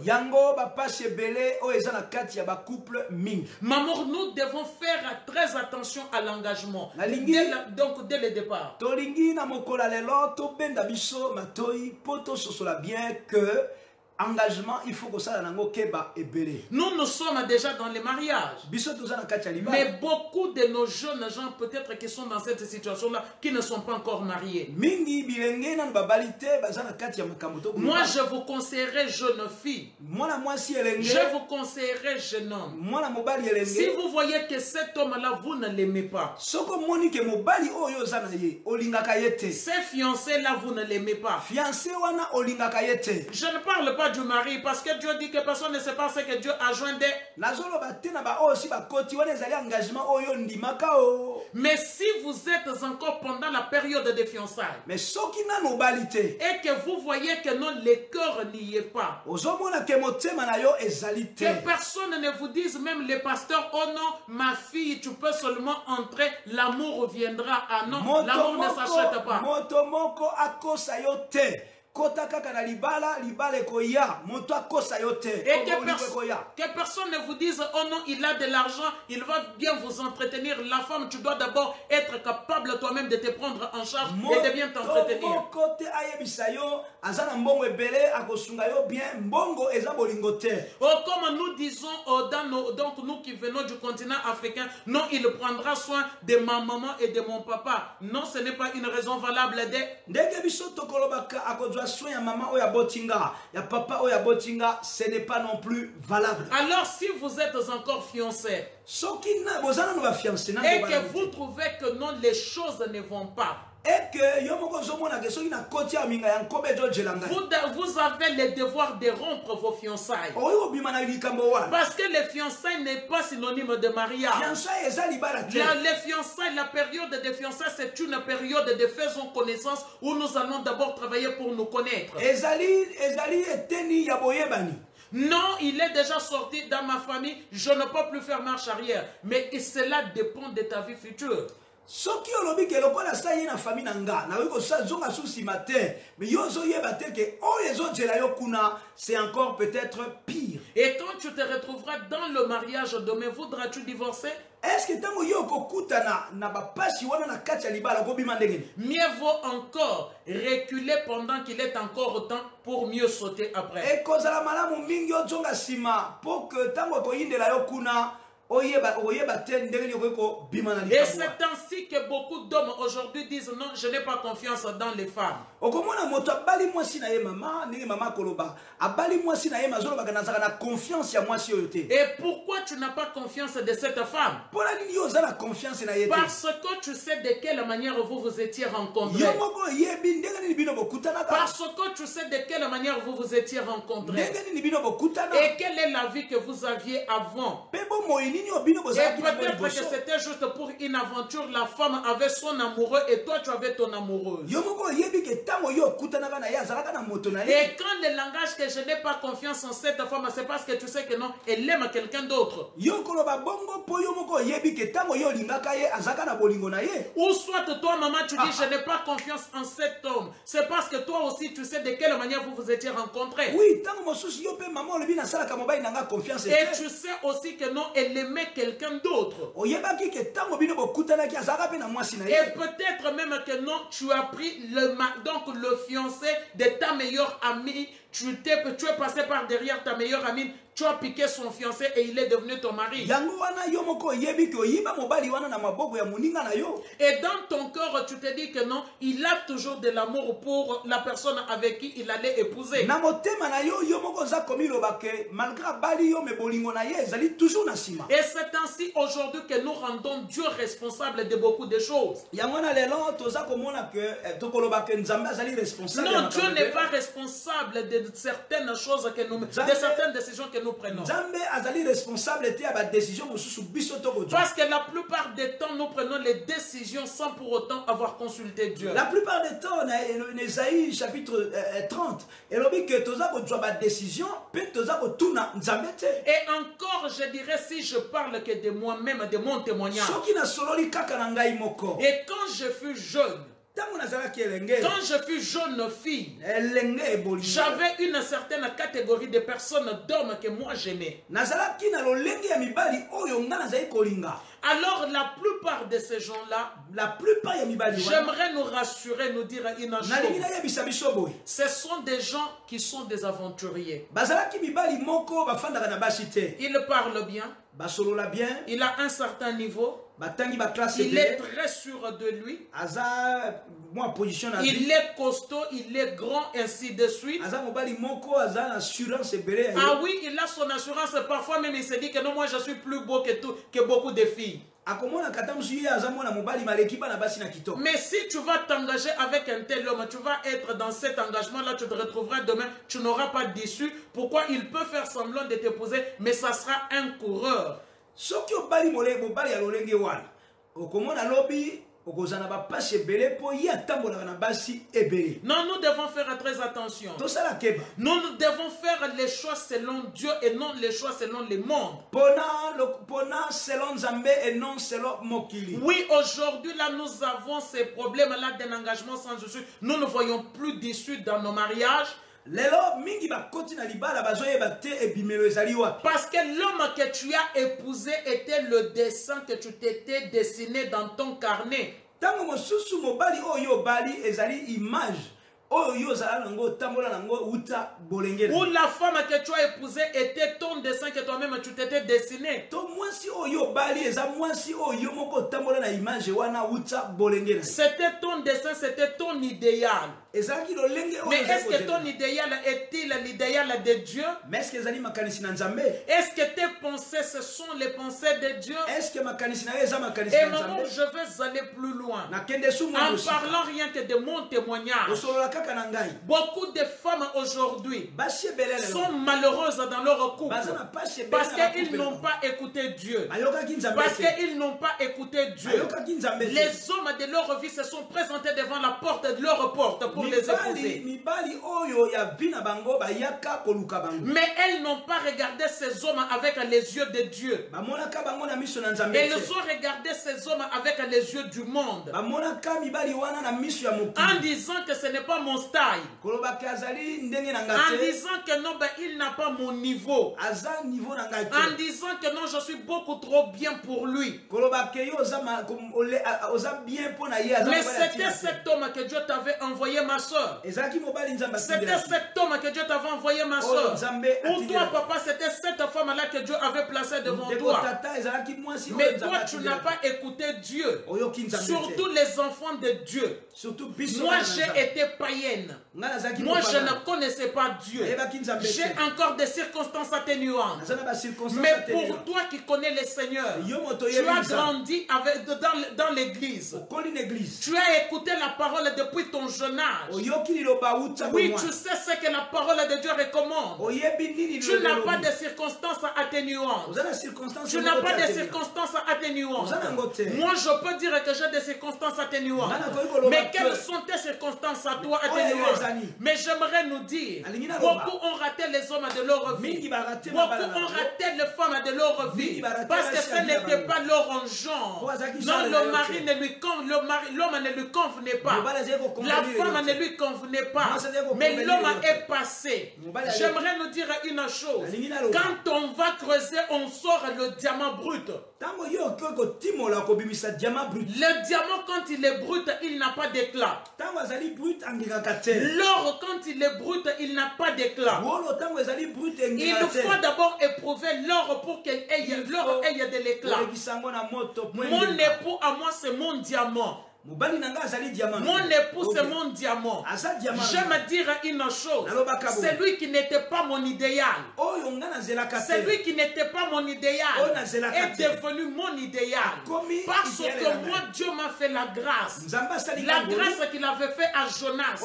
Maman, nous devons faire très attention à l'engagement. Donc dès le départ. Engagement, il faut que ça nous sommes déjà dans les mariages. Mais beaucoup de nos jeunes gens, peut-être qui sont dans cette situation-là, qui ne sont pas encore mariés. Moi, je vous conseillerais jeune fille. Je vous conseillerais jeune homme. Si vous voyez que cet homme-là, vous ne l'aimez pas. Ces fiancés-là, vous ne l'aimez pas. Je ne parle pas du mari, parce que Dieu dit que personne ne sait pas ce que Dieu a joint des. Mais si vous êtes encore pendant la période de fiançailles, et que vous voyez que non, le cœur n'y est pas, que personne ne vous dise, même les pasteurs, oh non, ma fille, tu peux seulement entrer, l'amour viendra. Ah non, l'amour ne s'achète pas. Et que personne ne vous dise, oh non, il a de l'argent, il va bien vous entretenir. La femme, tu dois d'abord être capable toi-même de te prendre en charge et de bien t'entretenir. Oh, comme nous disons, donc nous qui venons du continent africain, non, il prendra soin de ma maman et de mon papa. Non, ce n'est pas une raison valable de... ce n'est pas non plus valable. Alors si vous êtes encore fiancé et que vous trouvez que non, les choses ne vont pas, vous avez le devoir de rompre vos fiançailles. Parce que les fiançailles n'est pas synonyme de mariage. Les fiançailles, la période de fiançailles, c'est une période de faisons connaissance où nous allons d'abord travailler pour nous connaître. Non, il est déjà sorti dans ma famille, je ne peux plus faire marche arrière. Mais cela dépend de ta vie future. Soki olobi ke lokola sa ye na famille nanga na wiko sa zonga susi matin mais yo zo yeba te ke o yezo jela yo kuna c'est encore peut-être pire. Et quand tu te retrouveras dans le mariage demain, voudras-tu divorcer? Est-ce que tango yo kokutana na ba pasi wana na kati ya libala ko bima ndenge? Mieux vaut encore reculer pendant qu'il est encore temps pour mieux sauter après. Et kozala malamu mingi yo zonga sima pour que tango ko yindela yo kuna. Et c'est ainsi que beaucoup d'hommes aujourd'hui disent non, je n'ai pas confiance dans les femmes. Et pourquoi tu n'as pas confiance de cette femme? Parce que tu sais de quelle manière vous vous étiez rencontrés. Parce que tu sais de quelle manière vous vous étiez rencontrés. Et quelle est la vie que vous aviez avant. Et peut-être que c'était juste pour une aventure, la femme avait son amoureux et toi tu avais ton amoureuse. Et quand le langage que je n'ai pas confiance en cette femme, c'est parce que tu sais que non, elle aime quelqu'un d'autre. Ou soit toi maman tu dis je n'ai pas confiance en cet homme. C'est parce que toi aussi tu sais de quelle manière vous vous étiez rencontrés. Et tu sais aussi que non, elle aimait quelqu'un d'autre. Et peut-être même que non, tu as pris le fiancé de ta meilleure amie. Tu es passé par derrière ta meilleure amie tu as piqué son fiancé et il est devenu ton mari. Et dans ton cœur, tu te dis que non, il a toujours de l'amour pour la personne avec qui il allait épouser. Et c'est ainsi aujourd'hui que nous rendons Dieu responsable de beaucoup de choses. Non, Dieu n'est pas responsable de certaines choses que nous, de certaines décisions que nous prenons. Parce que la plupart des temps, nous prenons les décisions sans pour autant avoir consulté Dieu. La plupart des temps, en Ésaïe chapitre 30, et encore, je dirais, si je parle que de moi-même, de mon témoignage. Et quand je fus jeune, quand je fus jeune fille, j'avais une certaine catégorie de personnes, d'hommes que moi j'aimais. Alors la plupart de ces gens-là, j'aimerais nous rassurer, nous dire une chose. Ce sont des gens qui sont des aventuriers. Ils parlent bien. Il a un certain niveau. Il est très sûr de lui. Il est costaud, il est grand, ainsi de suite. Ah oui, il a son assurance. Parfois même il se dit que non, moi je suis plus beau que beaucoup de filles. Mais si tu vas t'engager avec un tel homme, tu vas être dans cet engagement-là, tu te retrouveras demain, tu n'auras pas d'issue. Pourquoi il peut faire semblant de t'épouser, mais ça sera un coureur. Non, nous devons faire très attention. Nous devons faire les choix selon Dieu et non les choix selon le monde. Oui, aujourd'hui, là, nous avons ces problèmes-là d'un engagement sans issue. Nous ne voyons plus d'issue dans nos mariages. Parce que l'homme que tu as épousé était le dessin que tu t'étais dessiné dans ton carnet. Ou la femme que tu as épousée était ton dessin que toi-même tu t'étais dessiné. C'était ton dessin, c'était ton idéal. Mais est-ce que ton idéal est-il l'idéal de Dieu? Est-ce que tes pensées, ce sont les pensées de Dieu? Et maintenant, je vais aller plus loin. En parlant rien que de mon témoignage. Beaucoup de femmes aujourd'hui sont malheureuses dans leur couple parce qu'ils n'ont pas écouté Dieu. Parce qu'ils n'ont pas écouté Dieu. Les hommes de leur vie se sont présentés devant la porte de leur porte pour les épouser. Mais elles n'ont pas regardé ces hommes avec les yeux de Dieu. Elles ont regardé ces hommes avec les yeux du monde. En disant que ce n'est pas mon style. En disant que non, ben, il n'a pas mon niveau. En disant que non, je suis beaucoup trop bien pour lui. Mais c'était cet homme que Dieu t'avait envoyé, ma soeur. C'était cet homme que Dieu t'avait envoyé, ma soeur. Ou toi, papa, c'était cette femme-là que Dieu avait placée devant toi. Mais toi, tu n'as pas écouté Dieu. Surtout les enfants de Dieu. Moi, j'ai été païenne. Moi, je ne connaissais pas Dieu. J'ai encore des circonstances atténuantes. Mais pour toi qui connais le Seigneur, tu as grandi dans l'église. Tu as écouté la parole depuis ton jeune âge. Oui, tu sais ce que la parole de Dieu recommande. Tu n'as pas de circonstances atténuantes. Tu n'as pas de circonstances atténuantes. Moi, je peux dire que j'ai des circonstances atténuantes. Mais quelles sont tes circonstances à toi atténuantes? Mais j'aimerais nous dire, beaucoup ont raté les hommes de leur vie. Beaucoup ont raté les femmes de leur vie. Parce que ce n'était pas leur genre. Non, le mari ne lui convenait, l'homme ne lui convenait pas. La femme ne lui convenait pas. Mais l'homme est passé. J'aimerais nous dire une chose. Quand on va creuser, on sort le diamant brut. Le diamant, quand il est brut, il n'a pas d'éclat. L'or, quand il est brut, il n'a pas d'éclat. Il faut d'abord éprouver l'or pour qu'il ait de l'éclat. Mon époux à moi, c'est mon diamant. Mon époux, c'est mon diamant. J'aime dire une chose. C'est lui qui n'était pas mon idéal. C'est lui qui n'était pas mon idéal est devenu mon idéal. Parce que moi, Dieu m'a fait la grâce. La grâce qu'il avait fait à Jonas.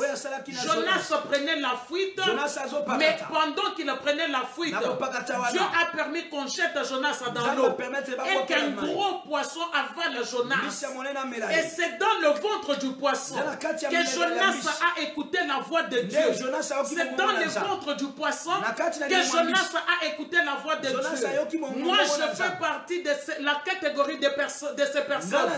Jonas prenait la fuite. Mais pendant qu'il prenait la fuite, Dieu a permis qu'on jette Jonas dans l'eau. Et qu'un gros poisson avale Jonas. Et c'est dans le ventre du poisson que Jonas a écouté la voix de Dieu. C'est dans le ventre du poisson que Jonas a écouté la voix de Dieu. Moi, je fais partie de la catégorie de ces personnes.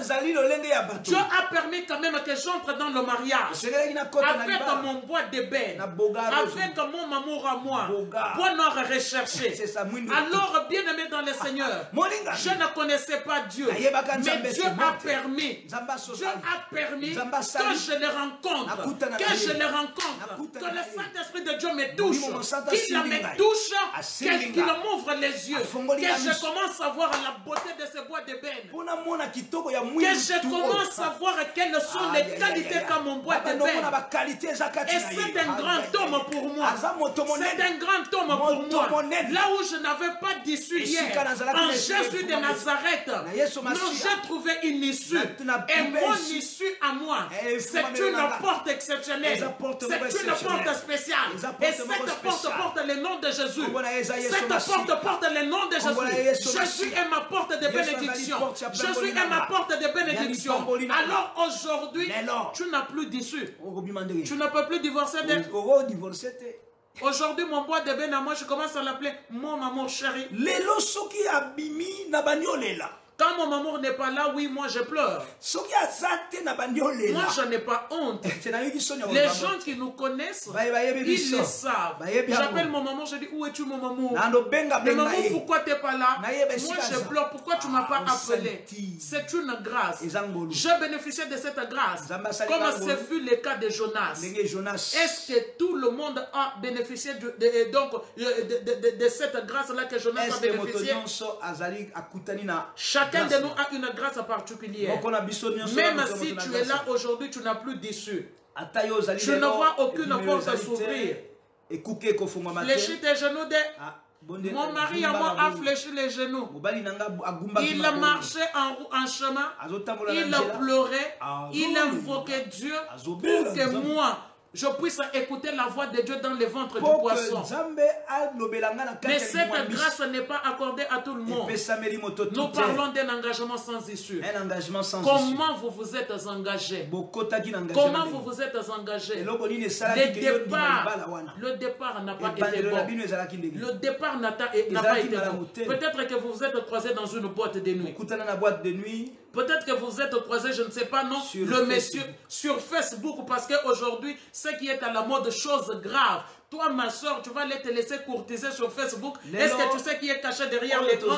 Dieu a permis quand même que j'entre dans le mariage avec mon bois d'ébène, avec mon amour à moi, bois noir recherché. Alors, bien aimé dans le Seigneur, je ne connaissais pas Dieu, mais Dieu a permis. Dieu a permis que je le rencontre, que le Saint-Esprit de Dieu me touche, qu'il me touche, qu'il m'ouvre les yeux, que je commence à voir la beauté de ce bois d'ébène, que je commence à voir quelles sont les qualités qu'a mon bois d'ébène. Et c'est un grand homme pour moi. C'est un grand homme pour moi. Là où je n'avais pas d'issue hier, en Jésus de Nazareth, j'ai trouvé une issue. Et mon issue à moi, c'est une porte exceptionnelle. C'est une porte spéciale. Et cette porte porte le nom de Jésus. Cette porte porte le nom de Jésus. Jésus est ma porte de bénédiction. Jésus est ma porte de bénédiction. Alors aujourd'hui, tu n'as plus d'issue. Tu ne peux plus divorcer d'elle. Aujourd'hui, mon bois de bénin, moi, je commence à l'appeler mon amour chéri. Quand mon amour n'est pas là, oui, moi je pleure. Moi je n'ai pas honte. Les gens qui nous connaissent, ils le savent. J'appelle mon maman, je dis, où es-tu mon maman? Mais maman, pourquoi tu n'es pas là? Moi je pleure, pourquoi tu ne m'as pas appelé? C'est une grâce. Je bénéficiais de cette grâce. Comme ce fut le cas de Jonas. Est-ce que tout le monde a bénéficié de cette grâce-là que Jonas a bénéficié? Chacun de nous a une grâce particulière. Même si tu es là aujourd'hui, tu n'as plus d'issue. Tu ne vois aucune porte s'ouvrir. Fléchis tes genoux. Mon mari à moi a fléchi les genoux. Il marchait en chemin. Il pleurait. Il invoquait Dieu pour que moi, je puisse écouter la voix de Dieu dans le ventre du poisson. Mais cette grâce n'est pas accordée à tout le monde. Nous parlons d'un engagement sans issue. Comment vous vous êtes engagé? Comment vous vous êtes engagé? Le départ n'a pas été bon. Le départ n'a pas été bon. Peut-être que vous vous êtes croisé dans une boîte de nuit. Peut-être que vous êtes croisé, je ne sais pas, non, le monsieur sur Facebook, parce qu'aujourd'hui, ce qui est à la mode, chose grave. Toi, ma soeur, tu vas aller te laisser courtiser sur Facebook. Est-ce que tu sais qui est caché derrière l'écran?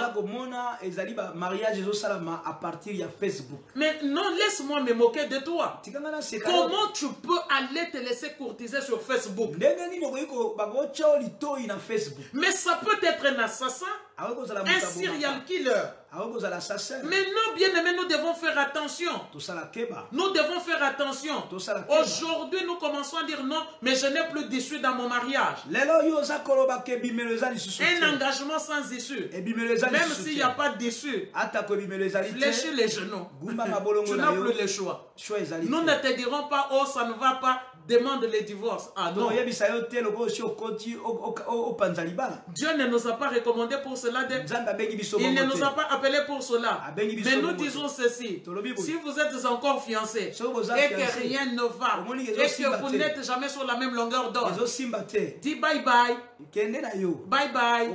Mais non, laisse-moi me moquer de toi. Comment tu peux aller te laisser courtiser sur Facebook? Mais ça peut être un assassin, un serial killer. Mais non, bien aimé, nous devons faire attention. Nous devons faire attention. Aujourd'hui, nous commençons à dire non, mais je n'ai plus d'issue dans mon mariage. Un engagement sans issue. Même s'il n'y a pas d'issue, fléchis les genoux. Tu n'as plus le choix. Nous ne te dirons pas, oh, ça ne va pas. Demande le divorce. Ah non. Dieu ne nous a pas recommandé pour cela. Il ne nous a pas appelé pour cela. Mais nous disons ceci. Si vous êtes encore fiancés et que rien ne va et que vous n'êtes jamais sur la même longueur d'onde, dis bye bye. kende na yo Bye bye.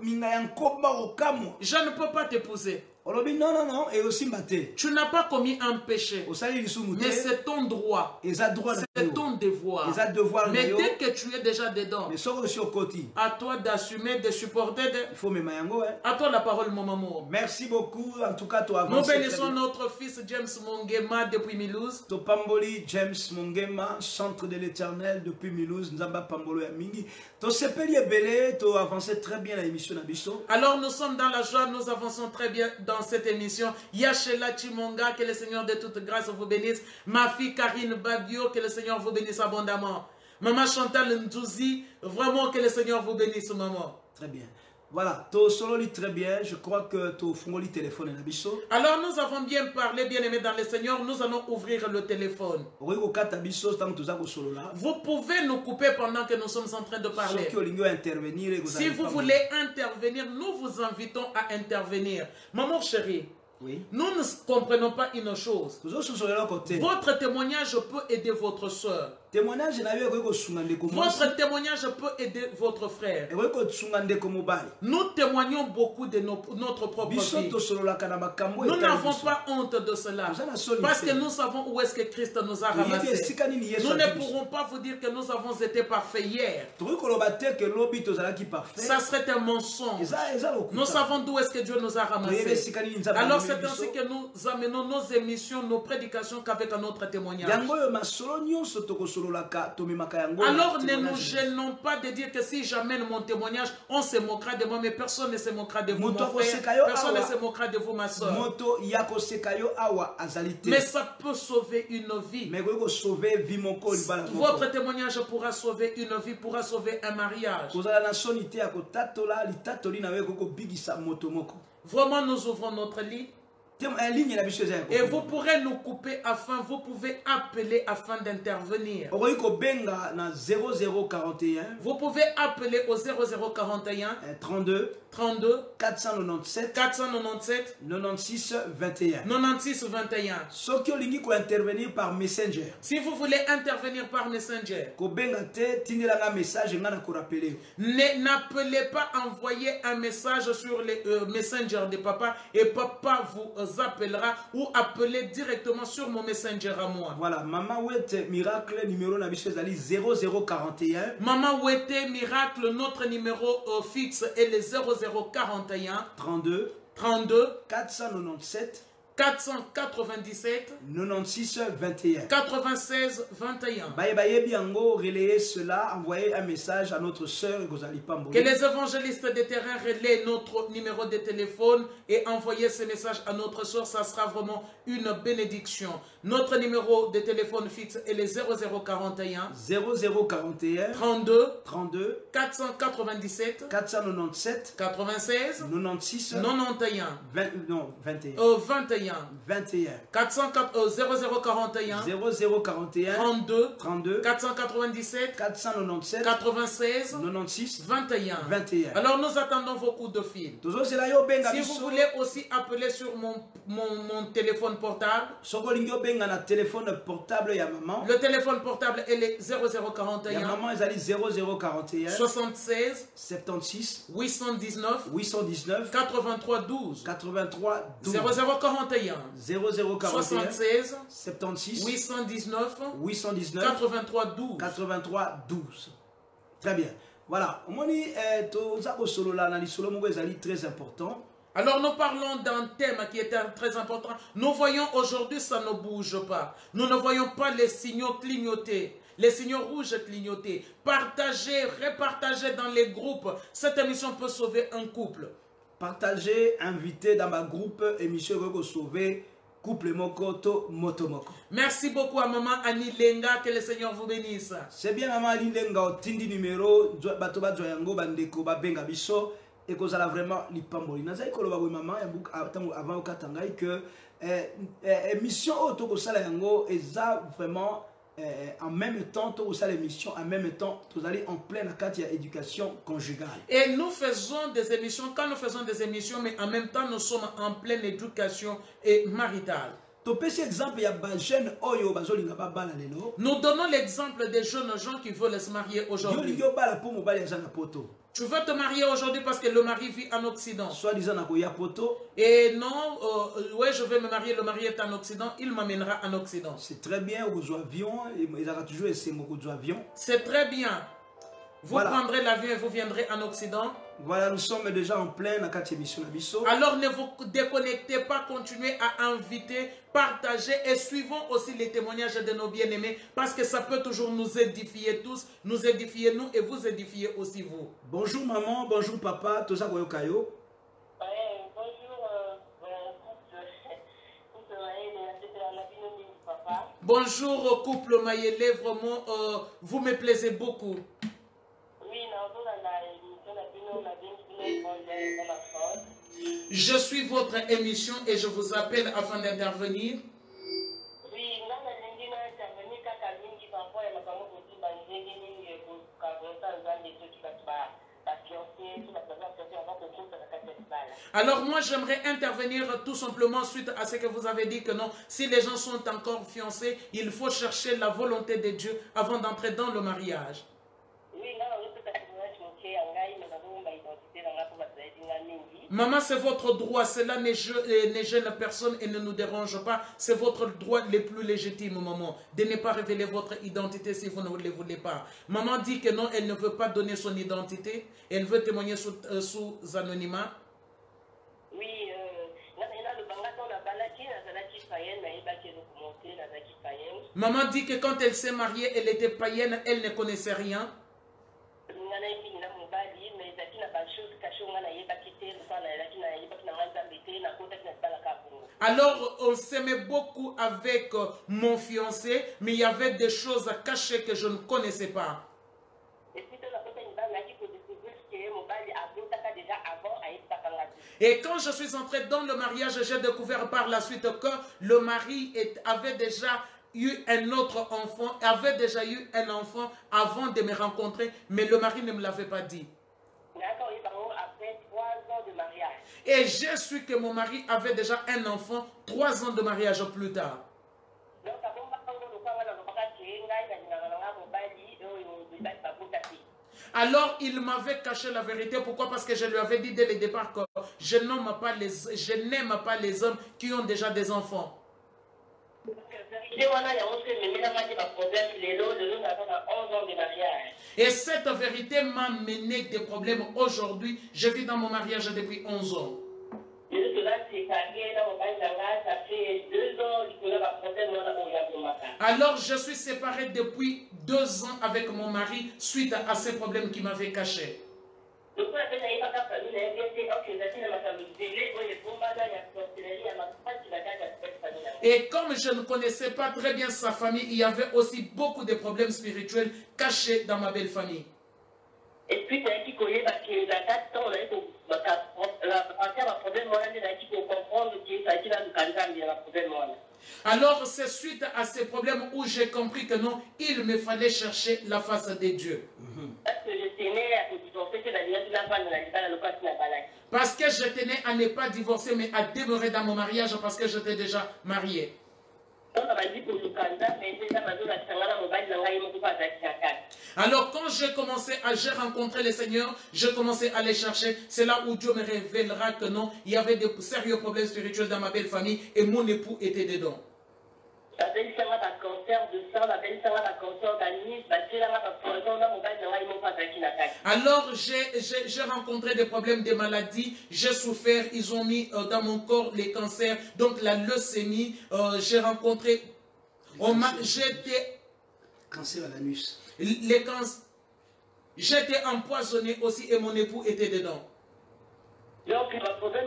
minga ya nkomba okamo Je ne peux pas t'épouser. olobi non non non et aussi mate Tu n'as pas commis un péché. osali lisumu Mais c'est ton droit. eza droit na C'est yo ton devoir. eza devoir na Mais yo dès que tu es déjà dedans, mais soko aussi okoti à toi d'assumer, de supporter. il faut mema yango hein. À toi la parole, mon maman. Merci beaucoup en tout cas to Nous avance bénissons notre fils James Mongema depuis Milouz. to pamboli James Mongema centre de l'Éternel depuis Milouz nzamba pambolo ya mingi to sepeli ebele to avancer très bien la émission na biso. Alors nous sommes dans la joie, nous avançons très bien dans cette émission. Yachela Chimonga, que le Seigneur de toute grâce vous bénisse. Ma fille Karine Babio, que le Seigneur vous bénisse abondamment. Maman Chantal Ndouzi, vraiment que le Seigneur vous bénisse, maman. Très bien. Voilà, to sololi très bien. Je crois que to fungoli téléphone na biso. Alors nous avons bien parlé, bien aimé dans le Seigneur, nous allons ouvrir le téléphone. Oiko kata biso tant to za ko solola. Vous pouvez nous couper pendant que nous sommes en train de parler. Soki olingo intervenir Si vous voulez intervenir, nous vous invitons à intervenir. Maman chérie, oui. nous ne comprenons pas une chose. Tozo solola côté. Votre témoignage peut aider votre soeur. Témoignage na yo ko sunga ndeko mwasi. Votre témoignage peut aider votre frère. Ko sunga ndeko mobali. Nous témoignons beaucoup de notre propre Biso vie. to solola kana makambo Nous n'avons pas honte de cela. Parce que nous savons où est-ce que Christ nous a ramassés. Nous ne pourrons pas vous dire que nous avons été parfaits hier. Ça serait un mensonge. Nous savons d'où est-ce que Dieu nous a ramassés. Alors c'est ainsi que nous amenons nos émissions, nos prédications qu'avec un autre témoignage. Alors ne nous gênons pas de dire que si j'amène mon témoignage, on se moquera de moi, mais personne ne se moquera de vous, mon frère. Personne ne se moquera de vous, ma soeur. Mais ça peut sauver une vie. Votre témoignage pourra sauver une vie, pourra sauver un mariage. Vraiment, nous ouvrons notre lit. Et vous pourrez nous couper afin, vous pouvez appeler afin d'intervenir. Vous pouvez appeler au 0041 32 497 96 21. 96 21. Intervenir par Messenger. Si vous voulez intervenir par Messenger, n'appelez pas, envoyer un message sur les Messenger de papa et papa vous appellera, ou appelez directement sur mon Messenger à moi. Voilà, Maman Wete Miracle numéro 0041. Maman Wete Miracle, notre numéro fixe est le 0041 32 497 497 96 21. 96 21. Relayez cela, envoyez un message à notre sœur Gozali Pamboli. Que les évangélistes de terrain relaient notre numéro de téléphone et envoyez ce message à notre sœur, ça sera vraiment une bénédiction. Notre numéro de téléphone fixe est le 0041 32 497 96 96 91 21. 041 32 497 96 21. Alors nous attendons vos coups de fil. Si vous voulez aussi appeler sur mon téléphone portable, le téléphone portable est le 0041 76 819 83 12 0041 76 819 83 12. Très bien. Voilà. Très important. Alors nous parlons d'un thème qui est très important. Nous voyons aujourd'hui, ça ne bouge pas. Nous ne voyons pas les signaux clignoter. Les signaux rouges clignoter. Partagez, repartagez dans les groupes. Cette émission peut sauver un couple. Partagez, invitez dans ma groupe émission pour sauver couple mokoto motomoko. Merci beaucoup à maman Annie Lenga, que le Seigneur vous bénisse. C'est bien maman Annie Lenga au tindi numéro batoba joyango bandeko babenga biso et que ça a vraiment lipamboli. Nazai koloba we maman avant okatangai que émission auto ko sala yango eza vraiment en même temps, tout ça l'émission, en même temps, vous allez en pleine carte éducation conjugale. Et nous faisons des émissions, quand nous faisons des émissions, mais en même temps, nous sommes en pleine éducation et maritale. Nous donnons l'exemple des jeunes gens qui veulent se marier aujourd'hui. Tu veux te marier aujourd'hui parce que le mari vit en Occident. Et non, ouais, je vais me marier, le mari est en Occident, il m'amènera en Occident. C'est très bien, c'est très bien. Vous voilà. Prendrez l'avion et vous viendrez en Occident. Voilà, nous sommes déjà en plein dans cette émission. Alors ne vous déconnectez pas, continuez à inviter, partager et suivons aussi les témoignages de nos bien-aimés parce que ça peut toujours nous édifier tous, nous édifier nous et vous édifier aussi vous. Bonjour maman, bonjour papa, tout ça bonjour. Bonjour couple Mayele, vraiment vous me plaisez beaucoup. Je suis votre émission et je vous appelle afin d'intervenir. Alors moi j'aimerais intervenir tout simplement suite à ce que vous avez dit que non, si les gens sont encore fiancés, il faut chercher la volonté de Dieu avant d'entrer dans le mariage. Maman, c'est votre droit, cela ne gêne personne et ne nous dérange pas. C'est votre droit le plus légitime, maman, de ne pas révéler votre identité si vous ne le voulez pas. Maman dit que non, elle ne veut pas donner son identité, elle veut témoigner sous anonymat. Oui, maman dit que quand elle s'est mariée, elle était païenne, elle ne connaissait rien. Alors, on s'aimait beaucoup avec mon fiancé, mais il y avait des choses cachées que je ne connaissais pas. Et quand je suis entrée dans le mariage, j'ai découvert par la suite que le mari avait déjà eu un autre enfant, avait déjà eu un enfant avant de me rencontrer, mais le mari ne me l'avait pas dit. Après 3 ans de mariage. Et j'ai su que mon mari avait déjà un enfant 3 ans de mariage plus tard. Alors il m'avait caché la vérité. Pourquoi? Parce que je lui avais dit dès le départ que je n'aime pas les hommes qui ont déjà des enfants. Et cette vérité m'a mené des problèmes aujourd'hui. Je vis dans mon mariage depuis 11 ans. Alors je suis séparé depuis 2 ans avec mon mari suite à ces problèmes qui m'avaient caché. Et comme je ne connaissais pas très bien sa famille, il y avait aussi beaucoup de problèmes spirituels cachés dans ma belle famille. Et puis, alors, c'est suite à ces problèmes où j'ai compris que non, il me fallait chercher la face de Dieu. Parce que je tenais à ne pas divorcer, mais à demeurer dans mon mariage parce que j'étais déjà marié. Alors quand j'ai rencontré le Seigneur, j'ai commencé à les chercher. C'est là où Dieu me révélera que non, il y avait de sérieux problèmes spirituels dans ma belle famille et mon époux était dedans. Alors j'ai rencontré des problèmes de maladies, j'ai souffert, ils ont mis dans mon corps les cancers, donc la leucémie, j'ai rencontré, j'étais cancer à l'anus. J'étais empoisonné aussi et mon époux était dedans. Donc, le problème,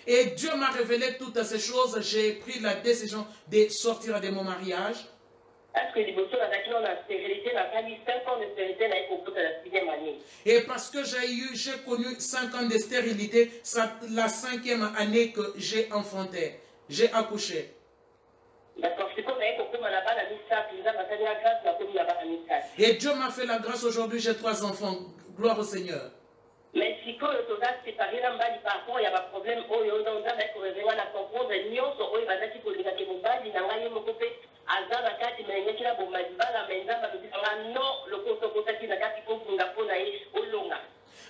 et Dieu m'a révélé toutes ces choses. J'ai pris la décision de sortir de mon mariage. Et parce que j'ai connu 5 ans de stérilité, c'est la 5e année que j'ai enfanté, j'ai accouché. Et Dieu m'a fait la grâce aujourd'hui, j'ai 3 enfants. Gloire au Seigneur. Mais si quand tu as séparé la mbali par rapport, il y a un problème, oh, il y a un avec revenir à comprendre, nyonso, oh, il va dire qu'il y a des mbali, il y a un mokopé, azar à quatre, mais il y a qui la bomba, la maison, non, le côté qui n'a qu'à pour la peau, au longa.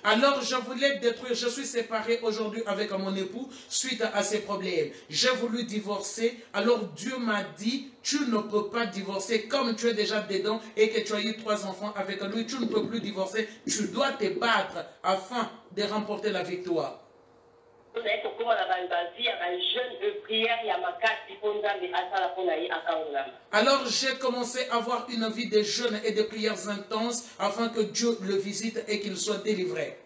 Alors je voulais détruire, je suis séparé aujourd'hui avec mon époux suite à ces problèmes. J'ai voulu divorcer, alors Dieu m'a dit, tu ne peux pas divorcer comme tu es déjà dedans et que tu as eu 3 enfants avec lui, tu ne peux plus divorcer, tu dois te battre afin de remporter la victoire. Alors j'ai commencé à avoir une vie de jeûne et de prières intenses afin que Dieu le visite et qu'il soit délivré.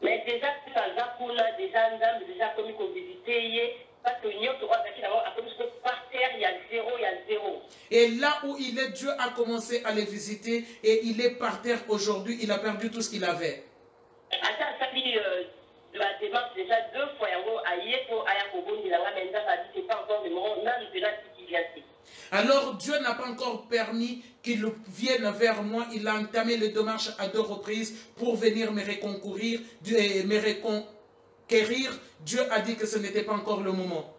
Mais déjà, déjà comme il visiter, parce que par terre, il y a zéro. Et là où il est, Dieu a commencé à le visiter et il est par terre aujourd'hui, il a perdu tout ce qu'il avait. La démarche déjà 2 fois c'est pas encore le moment, alors Dieu n'a pas encore permis qu'il vienne vers moi. Il a entamé les démarches à 2 reprises pour venir me reconquérir. Dieu a dit que ce n'était pas encore le moment.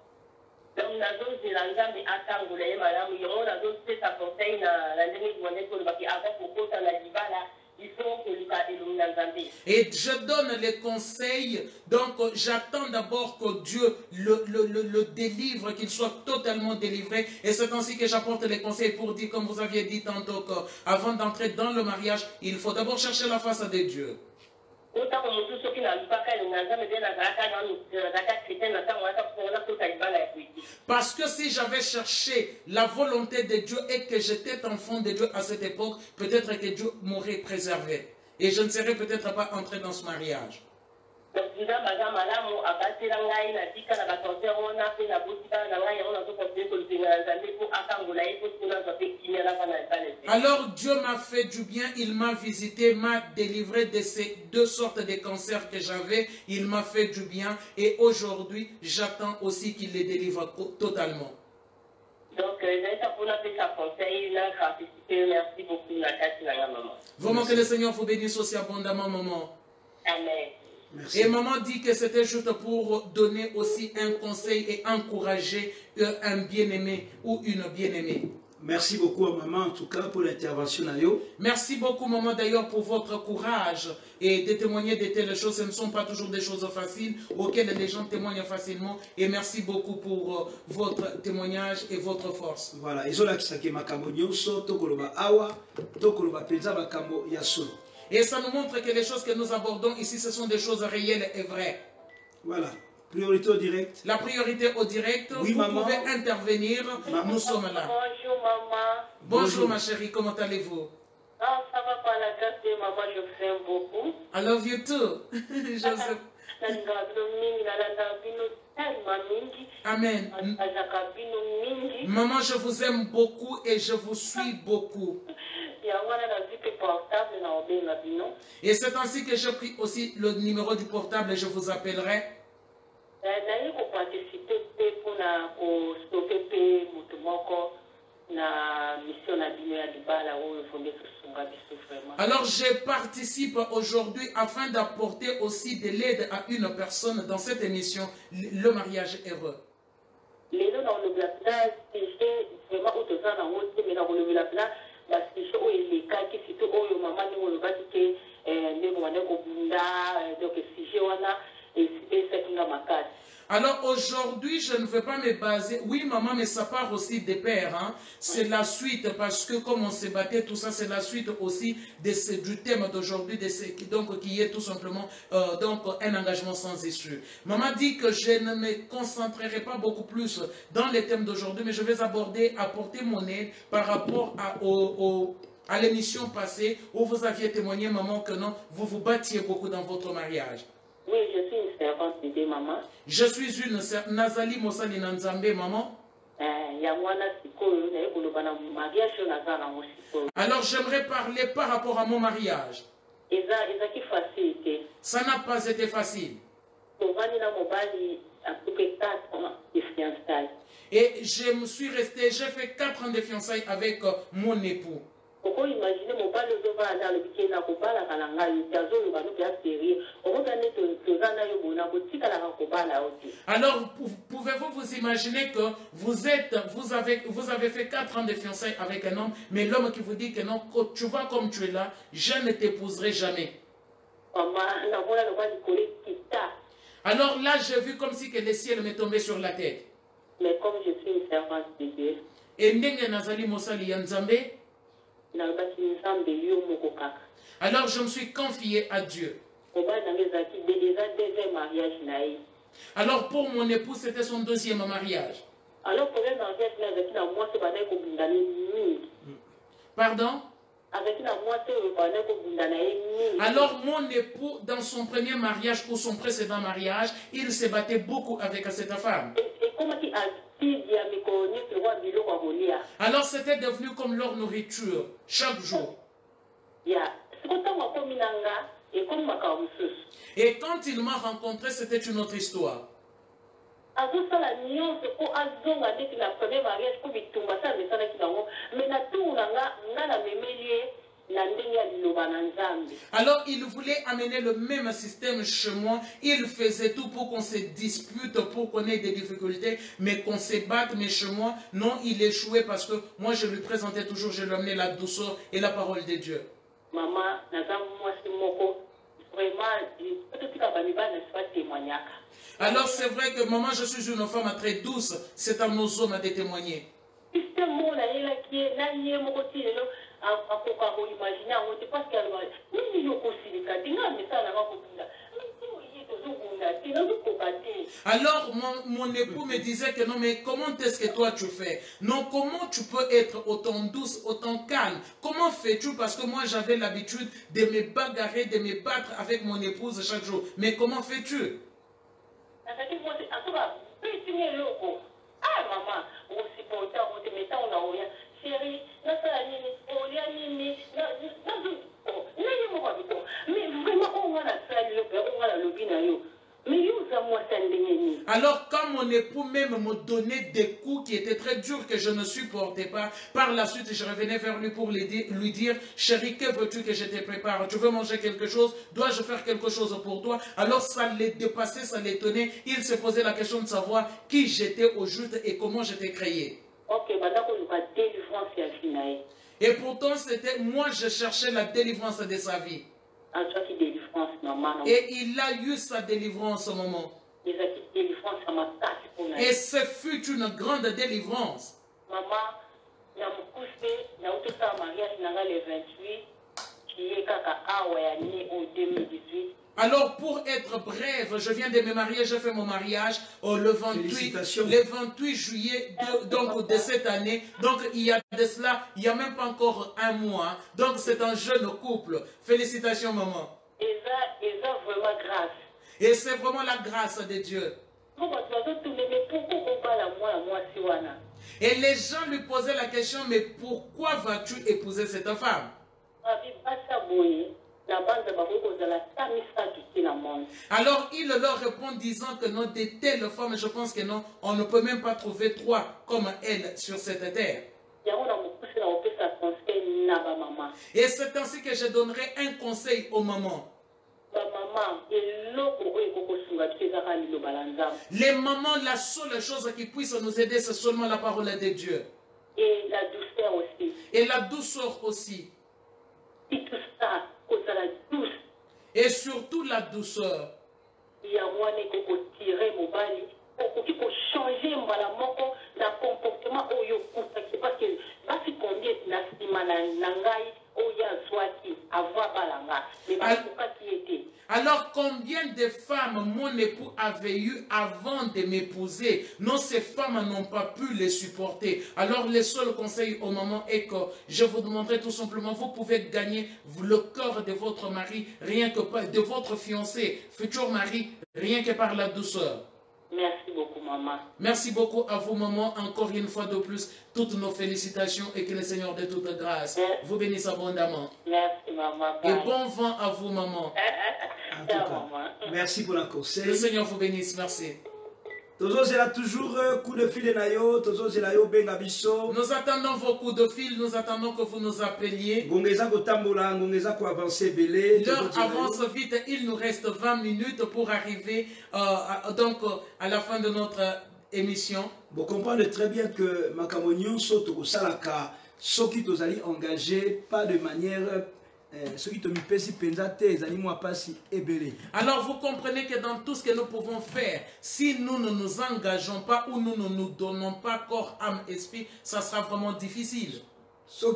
Et je donne les conseils, donc j'attends d'abord que Dieu le délivre, qu'il soit totalement délivré. Et c'est ainsi que j'apporte les conseils pour dire, comme vous aviez dit tantôt, qu'avant d'entrer dans le mariage, il faut d'abord chercher la face de Dieu. Parce que si j'avais cherché la volonté de Dieu et que j'étais enfant de Dieu à cette époque, peut-être que Dieu m'aurait préservé. Et je ne serais peut-être pas entré dans ce mariage. Alors Dieu m'a fait du bien, il m'a visité, m'a délivré de ces 2 sortes de cancers que j'avais. Il m'a fait du bien et aujourd'hui j'attends aussi qu'il les délivre totalement. Donc, merci beaucoup. Vraiment que le Seigneur vous bénisse aussi abondamment, maman. Amen. Merci. Et maman dit que c'était juste pour donner aussi un conseil et encourager un bien-aimé ou une bien-aimée. Merci beaucoup à maman en tout cas pour l'intervention. Merci beaucoup maman d'ailleurs pour votre courage et de témoigner de telles choses. Ce ne sont pas toujours des choses faciles auxquelles les gens témoignent facilement. Et merci beaucoup pour votre témoignage et votre force. Voilà. Et ça nous montre que les choses que nous abordons ici, ce sont des choses réelles et vraies. Voilà. Priorité au direct. La priorité au direct, oui, vous maman. pouvez intervenir, nous sommes là. Bonjour maman. Bonjour ma chérie, comment allez-vous? Ah, ça va par la grâce de maman, je vous aime beaucoup. I love you too. Joseph. Amen. Maman, je vous aime beaucoup et je vous suis beaucoup. Et c'est ainsi que je prie aussi le numéro du portable et je vous appellerai. Alors je participe aujourd'hui afin d'apporter aussi de l'aide à une personne dans cette émission, le mariage heureux. Alors aujourd'hui, je ne veux pas me baser, oui maman, mais ça part aussi des pères, hein? C'est la suite, parce que comme on se battait, tout ça, c'est la suite aussi du thème d'aujourd'hui, donc qui est tout simplement donc un engagement sans issue. Maman dit que je ne me concentrerai pas beaucoup plus dans les thèmes d'aujourd'hui, mais je vais apporter mon aide par rapport à l'émission passée où vous aviez témoigné, maman, que non, vous vous battiez beaucoup dans votre mariage. Oui, je suis une servante de maman. Je suis une Nazali Mosali Nanzambe, maman. Alors j'aimerais parler par rapport à mon mariage. Ça n'a pas été facile. Et je me suis resté, j'ai fait 4 ans de fiançailles avec mon époux. Pourquoi imaginer mon père le devant dans le week-end à Kopala Kalanga, il y a zone où il y a série, on va gagner tout ça, on a boutique à la Kopala aussi. Alors, pouvez-vous vous imaginer que vous avez fait 4 ans de fiançailles avec un homme, mais l'homme qui vous dit que non, tu vois comme tu es là, je ne t'épouserai jamais. Alors là, j'ai vu comme si que le ciel m'est tombé sur la tête. Mais comme je suis une servante de Dieu, Et ndenge nazali mosali ya Nzambe, alors je me suis confié à Dieu. Alors pour mon époux, c'était son deuxième mariage. Alors pour le mariage, Pardon? Alors mon époux, dans son premier mariage ou son précédent mariage, il se battait beaucoup avec cette femme. Alors c'était devenu comme leur nourriture, chaque jour. Et quand il m'a rencontré, c'était une autre histoire. Alors il voulait amener le même système chez moi. Il faisait tout pour qu'on se dispute, pour qu'on ait des difficultés, mais qu'on se batte. Mais chez moi, non, il échouait parce que moi je lui présentais toujours, je lui amenais la douceur et la parole de Dieu. Maman, alors c'est vrai que maman, je suis une femme très douce. C'est à nos hommes de témoigner. Alors mon époux me disait que non, mais comment est-ce que toi tu fais? Non, comment tu peux être autant douce, autant calme? Comment fais-tu? Parce que moi j'avais l'habitude de me bagarrer, de me battre avec mon épouse chaque jour. Mais comment fais-tu? Alors quand mon époux même me donnait des coups qui étaient très durs que je ne supportais pas, par la suite je revenais vers lui pour lui dire, chérie, que veux-tu que je te prépare? Tu veux manger quelque chose? Dois-je faire quelque chose pour toi? Alors ça les dépassait, ça l'étonnait. Il se posait la question de savoir qui j'étais au juste et comment j'étais créé. Et pourtant c'était moi, je cherchais la délivrance de sa vie. Et il a eu sa délivrance au moment. Et ce fut une grande délivrance. Alors pour être bref, je viens de me marier, j'ai fait mon mariage le 28 juillet de cette année. Donc il y a de cela, il n'y a même pas encore un mois. Donc c'est un jeune couple. Félicitations maman. Et c'est vraiment la grâce de Dieu. Et les gens lui posaient la question, mais pourquoi vas-tu épouser cette femme? Alors il leur répond disant que non, de telles femmes, je pense que non, on ne peut même pas trouver 3 comme elle sur cette terre. Et c'est ainsi que je donnerai un conseil aux mamans. Les mamans, la seule chose qui puisse nous aider, c'est seulement la parole de Dieu. Et la douceur aussi. Et la douceur aussi. Et tout ça, la douce. Et surtout la douceur. Il y a moins de tirer mon bali. Pour changer mon comportement parce que si combien alors combien de femmes mon époux avait eu avant de m'épouser? Non, ces femmes n'ont pas pu les supporter. Alors le seul conseil au moment est que je vous demanderai tout simplement, vous pouvez gagner le cœur de votre mari, rien que par, de votre fiancé, futur mari, rien que par la douceur. Merci beaucoup, maman. Merci beaucoup à vous, maman. Encore une fois de plus, toutes nos félicitations et que le Seigneur de toute grâce vous bénisse abondamment. Merci, maman. Et bon vent à vous, maman. En tout cas, merci pour la conseil. Le Seigneur vous bénisse. Merci. Tozo zela toujours coup de fil na yo, tozo zela yo benga biso. Nous attendons vos coups de fil, nous attendons que vous nous appeliez. Ngongeza ko tambola, ngongeza ko avancer belé. L'heure avance vite, il nous reste 20 minutes pour arriver à la fin de notre émission. Vous comprenez très bien que makambo nyonso to salaka soki tozali engagé pas de manière alors vous comprenez que dans tout ce que nous pouvons faire, si nous ne nous engageons pas ou nous ne nous donnons pas corps, âme, esprit, ça sera vraiment difficile. Si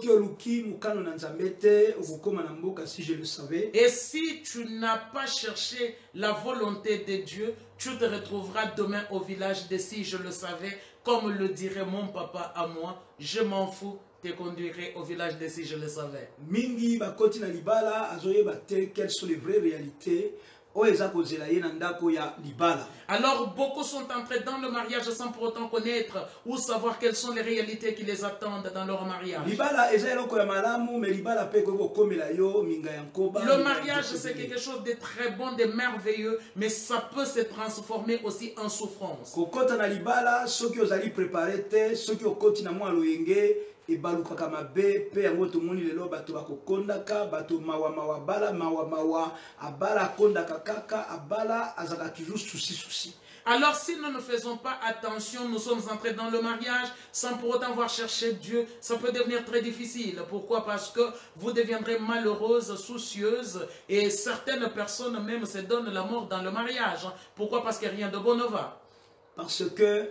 je le savais. Et si tu n'as pas cherché la volonté de Dieu, tu te retrouveras demain au village de Si je le savais, comme le dirait mon papa à moi, je m'en fous. Te conduirait au village de Si je le savais. Mingi bakoti na libala azoye bate quelles sont les vraies réalités. Alors beaucoup sont entrés dans le mariage sans pour autant connaître ou savoir quelles sont les réalités qui les attendent dans leur mariage. Le mariage c'est quelque chose de très bon, de merveilleux, mais ça peut se transformer aussi en souffrance. Et balukaka mabe pe yango tomoni lelo bato bakokondaka bato mawa bala mawa abala kondaka kaka abala azaka toujours souci. Alors si nous ne faisons pas attention, nous sommes entrés dans le mariage sans pour autant avoir cherché Dieu, ça peut devenir très difficile. Pourquoi? Parce que vous deviendrez malheureuse, soucieuse, et certaines personnes même se donnent la mort dans le mariage. Pourquoi? Parce que rien de bon ne va. Parce que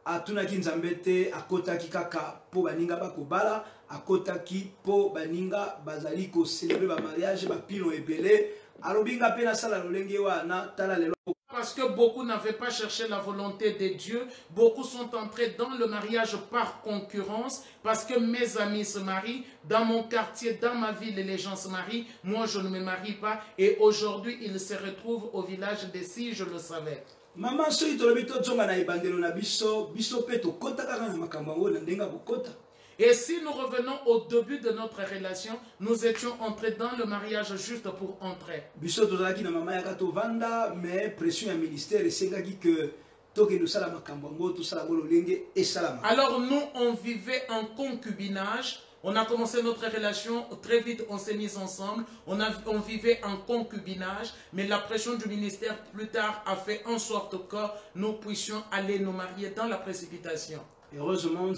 atunaki nzambete akotaki kaka po baninga bakobala akotaki po baninga bazali ko célébrer ba mariage ba pino ebele alobinga pe na sala lolenge wana tala lelo. Parce que beaucoup n'avaient pas cherché la volonté de Dieu, beaucoup sont entrés dans le mariage par concurrence, parce que mes amis se marient, dans mon quartier, dans ma ville, les gens se marient, moi je ne me marie pas, et aujourd'hui ils se retrouvent au village de Si je le savais. Maman soki tolobi tozonga na ebandelo na biso pe tokota kaka na makambo yango na ndenga bokota. Et si nous revenons au début de notre relation, nous étions entrés dans le mariage juste pour entrer. Biso tozalaki na mama yaka tovanda mais pression ya ministère esengaki que toke nous sala makambo yango tosala lolenge esalama. Alors nous on vivait en concubinage. On a commencé notre relation, très vite on s'est mis ensemble, on vivait en concubinage, mais la pression du ministère plus tard a fait en sorte que nous puissions aller nous marier dans la précipitation. Heureusement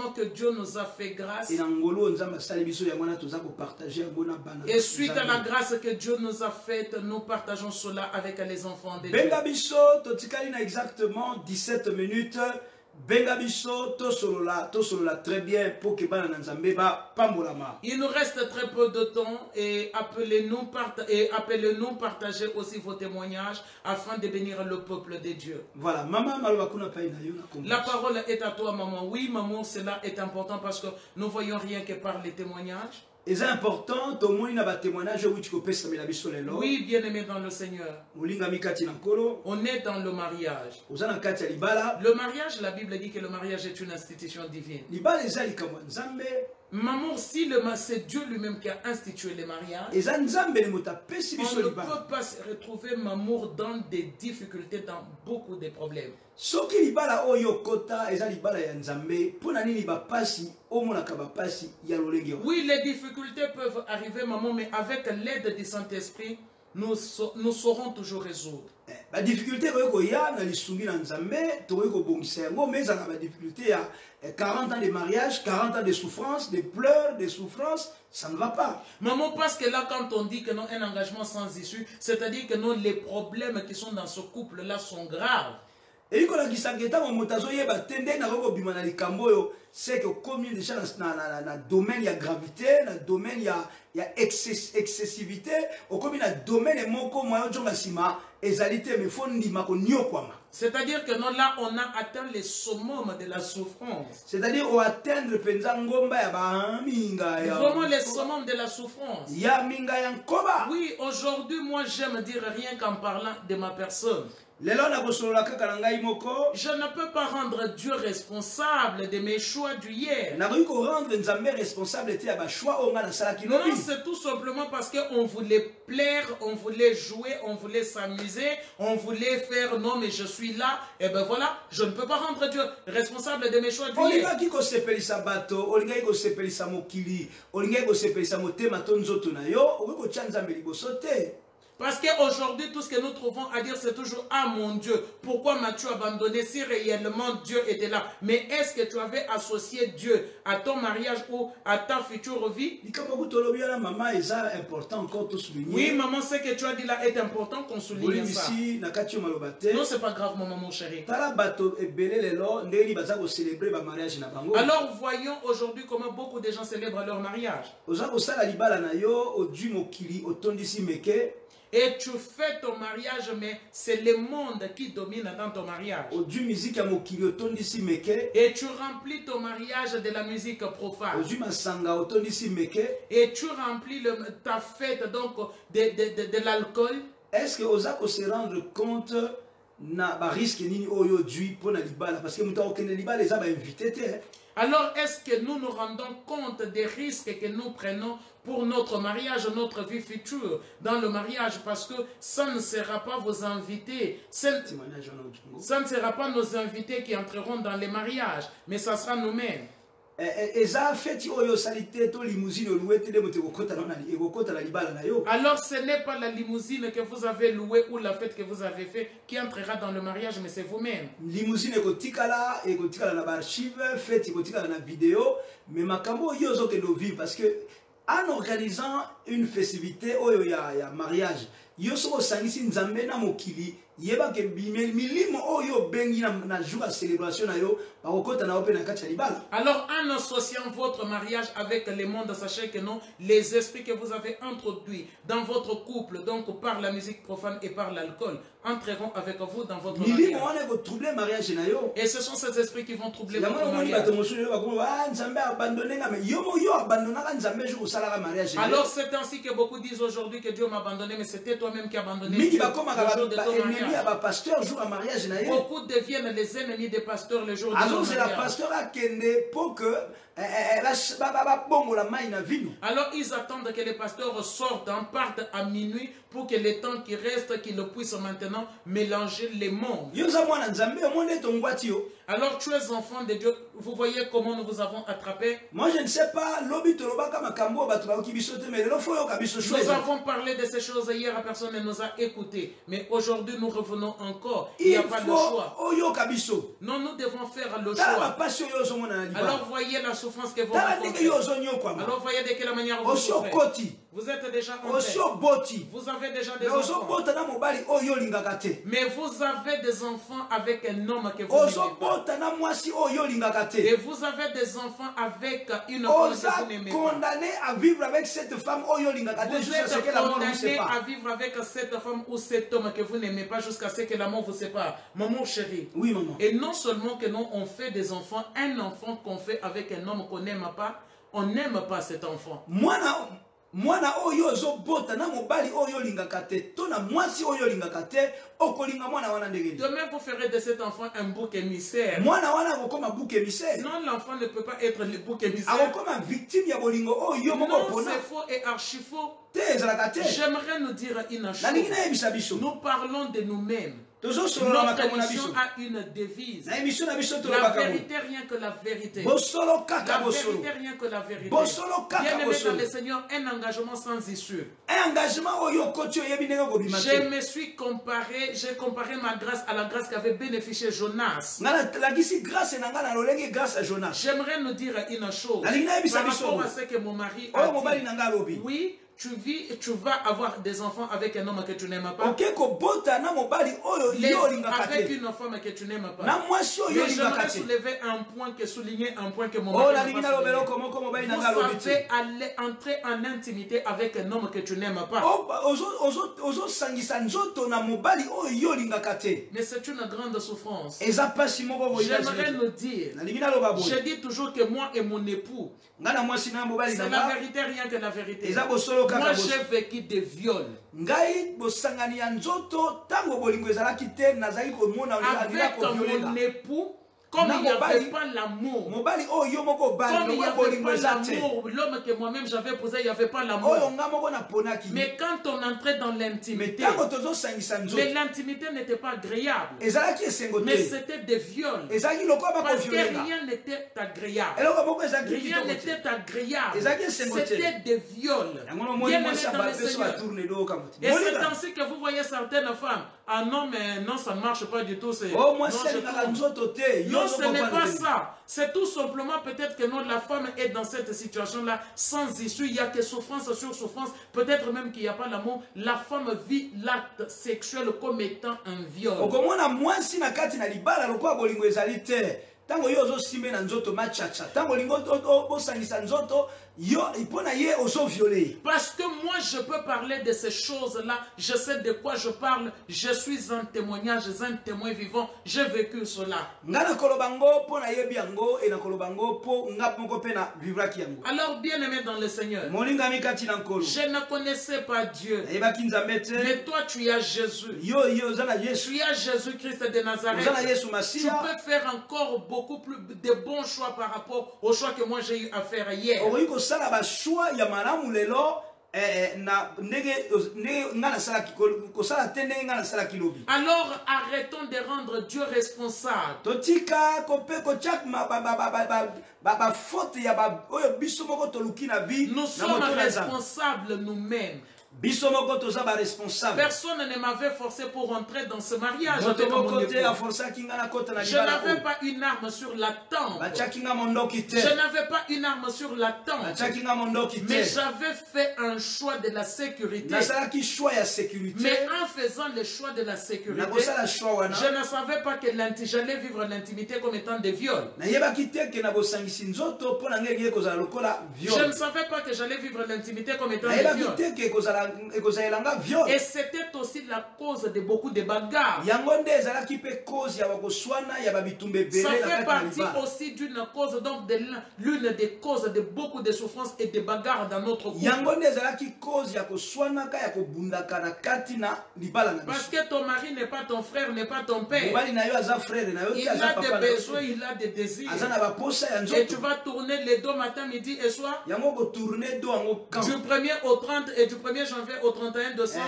que Dieu nous a fait grâce. Et suite à la grâce que Dieu nous a faite, nous partageons cela avec les enfants de Dieu. Exactement 17 minutes. Benga biso to solola très bien pour que bana nzambe ba pambolama. Il nous reste très peu de temps et appelez-nous partager aussi vos témoignages afin de bénir le peuple de Dieu. Voilà, maman maloba kuna pa ina yo na. La parole est à toi maman. Oui maman, cela est important parce que nous voyons rien que par les témoignages. C'est important, oui, bien-aimé dans le Seigneur. On est dans le mariage. Le mariage, la Bible dit que le mariage est une institution divine. Maman, si c'est Dieu lui-même qui a institué le mariage, on ne peut pas se retrouver maman dans des difficultés, dans beaucoup de problèmes. Oui, les difficultés peuvent arriver, maman, mais avec l'aide du Saint-Esprit, nous saurons toujours résoudre. La difficulté, difficulté à 40 ans de mariage, 40 ans de souffrance, de pleurs, de souffrance, ça ne va pas. Maman, parce que là, quand on dit que non, un engagement sans issue, c'est-à-dire que non, les problèmes qui sont dans ce couple-là sont graves. Et quand on dit ça, c'est que comme il déjà dans le domaine, il y a gravité, dans le domaine, il y a excessivité, au comme il y a domaine, c'est-à-dire que non, là, on a atteint les summum de la souffrance. C'est-à-dire on atteindre vraiment les summum de la souffrance. Oui, aujourd'hui, moi, j'aime dire rien qu'en parlant de ma personne. Je ne peux pas rendre Dieu responsable de mes choix du hier. Non, c'est tout simplement parce qu'on voulait plaire, on voulait jouer, on voulait s'amuser, on voulait faire non mais je suis là, et ben voilà, je ne peux pas rendre Dieu responsable de mes choix du hier. Parce qu'aujourd'hui, tout ce que nous trouvons à dire, c'est toujours « Ah mon Dieu, pourquoi m'as-tu abandonné si réellement Dieu était là ?» Mais est-ce que tu avais associé Dieu à ton mariage ou à ta future vie? Oui, maman, ce que tu as dit là est important qu'on souligne ça. Non, c'est pas grave, maman, mon chéri. Alors, voyons aujourd'hui comment beaucoup de gens célèbrent leur mariage. Et tu fais ton mariage, mais c'est le monde qui domine dans ton mariage. Et tu remplis ton mariage de la musique profane. Et tu remplis ta fête donc de l'alcool. Est-ce que vous allez se rendre compte na risque nini oyo dui pour na libala parce que muta okende libala les a invité. Alors est-ce que nous nous rendons compte des risques que nous prenons pour notre mariage, notre vie future dans le mariage, parce que ça ne sera pas vos invités, ça ne sera pas nos invités qui entreront dans les mariages, mais ça sera nous-mêmes. Alors ce n'est pas la limousine que vous avez louée ou la fête que vous avez fait qui entrera dans le mariage, mais c'est vous-même. Limousine ekotikala na archive, fête ekotikala na vidéo, mais makambo yozo ke no vie parce que en organisant une festivité oyo ya mariage, yoso sangisi nzambe na mokili yeba ke milimo oyo bengi na jour à célébration na yo bakokota na ope na kati ya libala. Alors en associant votre mariage avec le monde, sachez que non, les esprits que vous avez introduits dans votre couple, donc par la musique profane et par l'alcool, entreront avec vous dans votre mariage. Et ce sont ces esprits qui vont troubler votre mariage. Alors c'est ainsi que beaucoup disent aujourd'hui que Dieu m'a abandonné, mais c'était toi-même qui as abandonné Dieu le jour de ton mariage. Beaucoup deviennent les ennemis des pasteurs le jour de ton mariage. Alors ils attendent que les pasteurs sortent, partent à minuit pour que les temps qui restent, qu'ils puissent maintenant mélanger les mondes. Alors tu es enfant de Dieu, vous voyez comment nous vous avons attrapé. Moi je ne sais pas, nous avons parlé de ces choses hier, personne ne nous a écoutés. Mais aujourd'hui nous revenons encore, il n'y a pas de choix. Non, nous devons faire le choix. Alors voyez la souffrance que vous rencontrez. Alors voyez de quelle manière vous souffrez. Vous êtes déjà entré. Vous avez déjà des enfants. Mais vous avez des enfants avec un homme que vous n'aimez pas. Et vous avez des enfants avec une femme que vous n'aimez pas. Condamné à vivre avec cette femme. Vous êtes condamné à vivre avec cette femme ou cet homme que vous n'aimez pas jusqu'à ce que la mort vous sépare. Maman chérie. Oui, maman. Et non seulement que nous on fait des enfants, un enfant qu'on fait avec un homme qu'on n'aime pas, on n'aime pas cet enfant. Mwana oyo zobota na mobali oyo lingaka te to na mwasi oyo lingaka te okolinga mwana wana ndenge. Demain vous ferez de cet enfant un bouc émissaire. Mwana wana akokoma bouc émissaire. Non, l'enfant ne peut pas être le bouc émissaire. Akokoma victime ya bolingo oyo moko pona. Non, c'est faux et archi faux. J'aimerais nous dire une chose. Nous parlons de nous-mêmes. Notre émission a une devise. La vérité, rien que la vérité. La vérité, rien que la vérité. Bien aimé dans le Seigneur, un engagement sans issue. Je me suis comparé, j'ai comparé ma grâce à la grâce qu'avait bénéficié Jonas. J'aimerais nous dire une chose. Par rapport à ce que mon mari a dit. Oui. Tu vas avoir des enfants avec un homme que tu n'aimes pas. Avec une femme que tu n'aimes pas. Mais j'aimerais soulever un point, souligner un point que mon mari n'a pas souligné. Vous savez aller entrer en intimité avec un homme que tu n'aimes pas. Mais c'est une grande souffrance. J'aimerais nous dire, je dis toujours que moi et mon époux, c'est la vérité, rien que la vérité. Moi, j'ai vécu des viols. Ngai bosangani ya nzoto tango bolingo ezalaki te nazali komona avec mon époux. Comme il n'y avait pas l'amour, comme il n'y avait pas l'amour, l'homme que moi-même j'avais posé, il n'y avait pas l'amour. Mais quand on entrait dans l'intimité, mais l'intimité n'était pas agréable, mais c'était des viols. Parce que rien n'était agréable. Rien n'était agréable. C'était des viols. Bien aimé dans le Seigneur. Et c'est ainsi que vous voyez certaines femmes. Ah non, mais non, ça ne marche pas du tout. Non, ce n'est pas ça. C'est tout simplement peut-être que non, la femme est dans cette situation-là sans issue. Il n'y a que souffrance sur souffrance. Peut-être même qu'il n'y a pas l'amour. La femme vit l'acte sexuel comme étant un viol. Tango yo zo simbe na nzoto machacha. Tango lingo bosangisa nzoto yo ipona ye ozo violé. Parce que moi je peux parler de ces choses-là, je sais de quoi je parle, je suis un témoignage, un témoin vivant, j'ai vécu cela. Ngana kolobango pona yebi yango e na kolobango po ngap moko pe na vivraki yango. Alors bien aimé dans le Seigneur, molinga mikati na nkolo. Je ne connaissais pas Dieu. Yebaki nzambe te. Mais toi tu as Jésus. Yo zana Yesu. Tu as Jésus-Christ de Nazareth. Zana Yesu Masia. Tu peux faire encore beaucoup plus de bons choix par rapport au choix que moi j'ai eu à faire hier. Sala ba choix ya malamu lelo na nege ngana sala ko sala tende ngana sala kilobi. Alors arrêtons de rendre Dieu responsable. Totika ko pe ko chak ma ba faute ya ba oyo biso moko to lukina bi. Nous sommes responsables nous-mêmes. Personne ne m'avait forcé pour rentrer dans ce mariage avec mon époux. Je n'avais pas une arme sur la tempe. Je n'avais pas une arme sur la tempe. Mais j'avais fait un choix de la sécurité. Mais en faisant le choix de la sécurité, je ne savais pas que j'allais vivre l'intimité comme étant des viols. Je ne savais pas que j'allais vivre l'intimité comme étant des viols. Et c'était aussi la cause de beaucoup de bagarres. Ça fait partie aussi d'une cause, donc de l'une des causes de beaucoup de souffrances et de bagarres dans notre couple. Parce que ton mari n'est pas ton frère, n'est pas ton père. Il a des besoins, il a des désirs. Et tu vas tourner les dos matin, midi et soir. Du 1er au 30 et du 1er janvier au 31 décembre.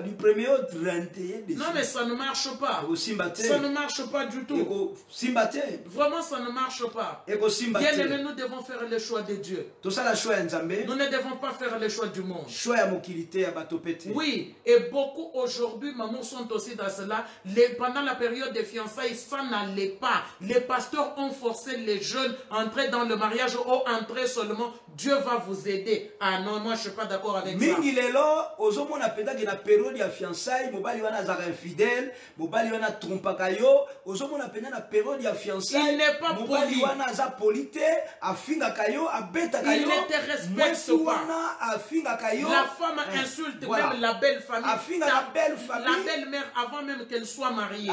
Du 1er au 31 décembre. Non mais ça ne marche pas. Ça ne marche pas du tout. Vraiment ça ne marche pas. Bien aimé, nous devons faire le choix de Dieu. Nous ne devons pas faire le choix du monde. Oui, et beaucoup aujourd'hui, maman, sont aussi dans cela. Pendant la période des fiançailles, ça n'allait pas. Les pasteurs ont forcé les jeunes à entrer dans le mariage ou entrer seulement. Dieu va vous aider. Ah non, moi je ne suis pas d'accord avec ça. Ozomona pedaki na période ya fiançailles mobali wana zara infidèle mobali wana trompaka yo ozomona pena na période ya fiançailles il n'est pas mobali wana za polité afinga kayo abeta kayo il ne te respecte pas afinga kayo la femme insulte même la belle famille afinga la belle mère avant même qu'elle soit mariée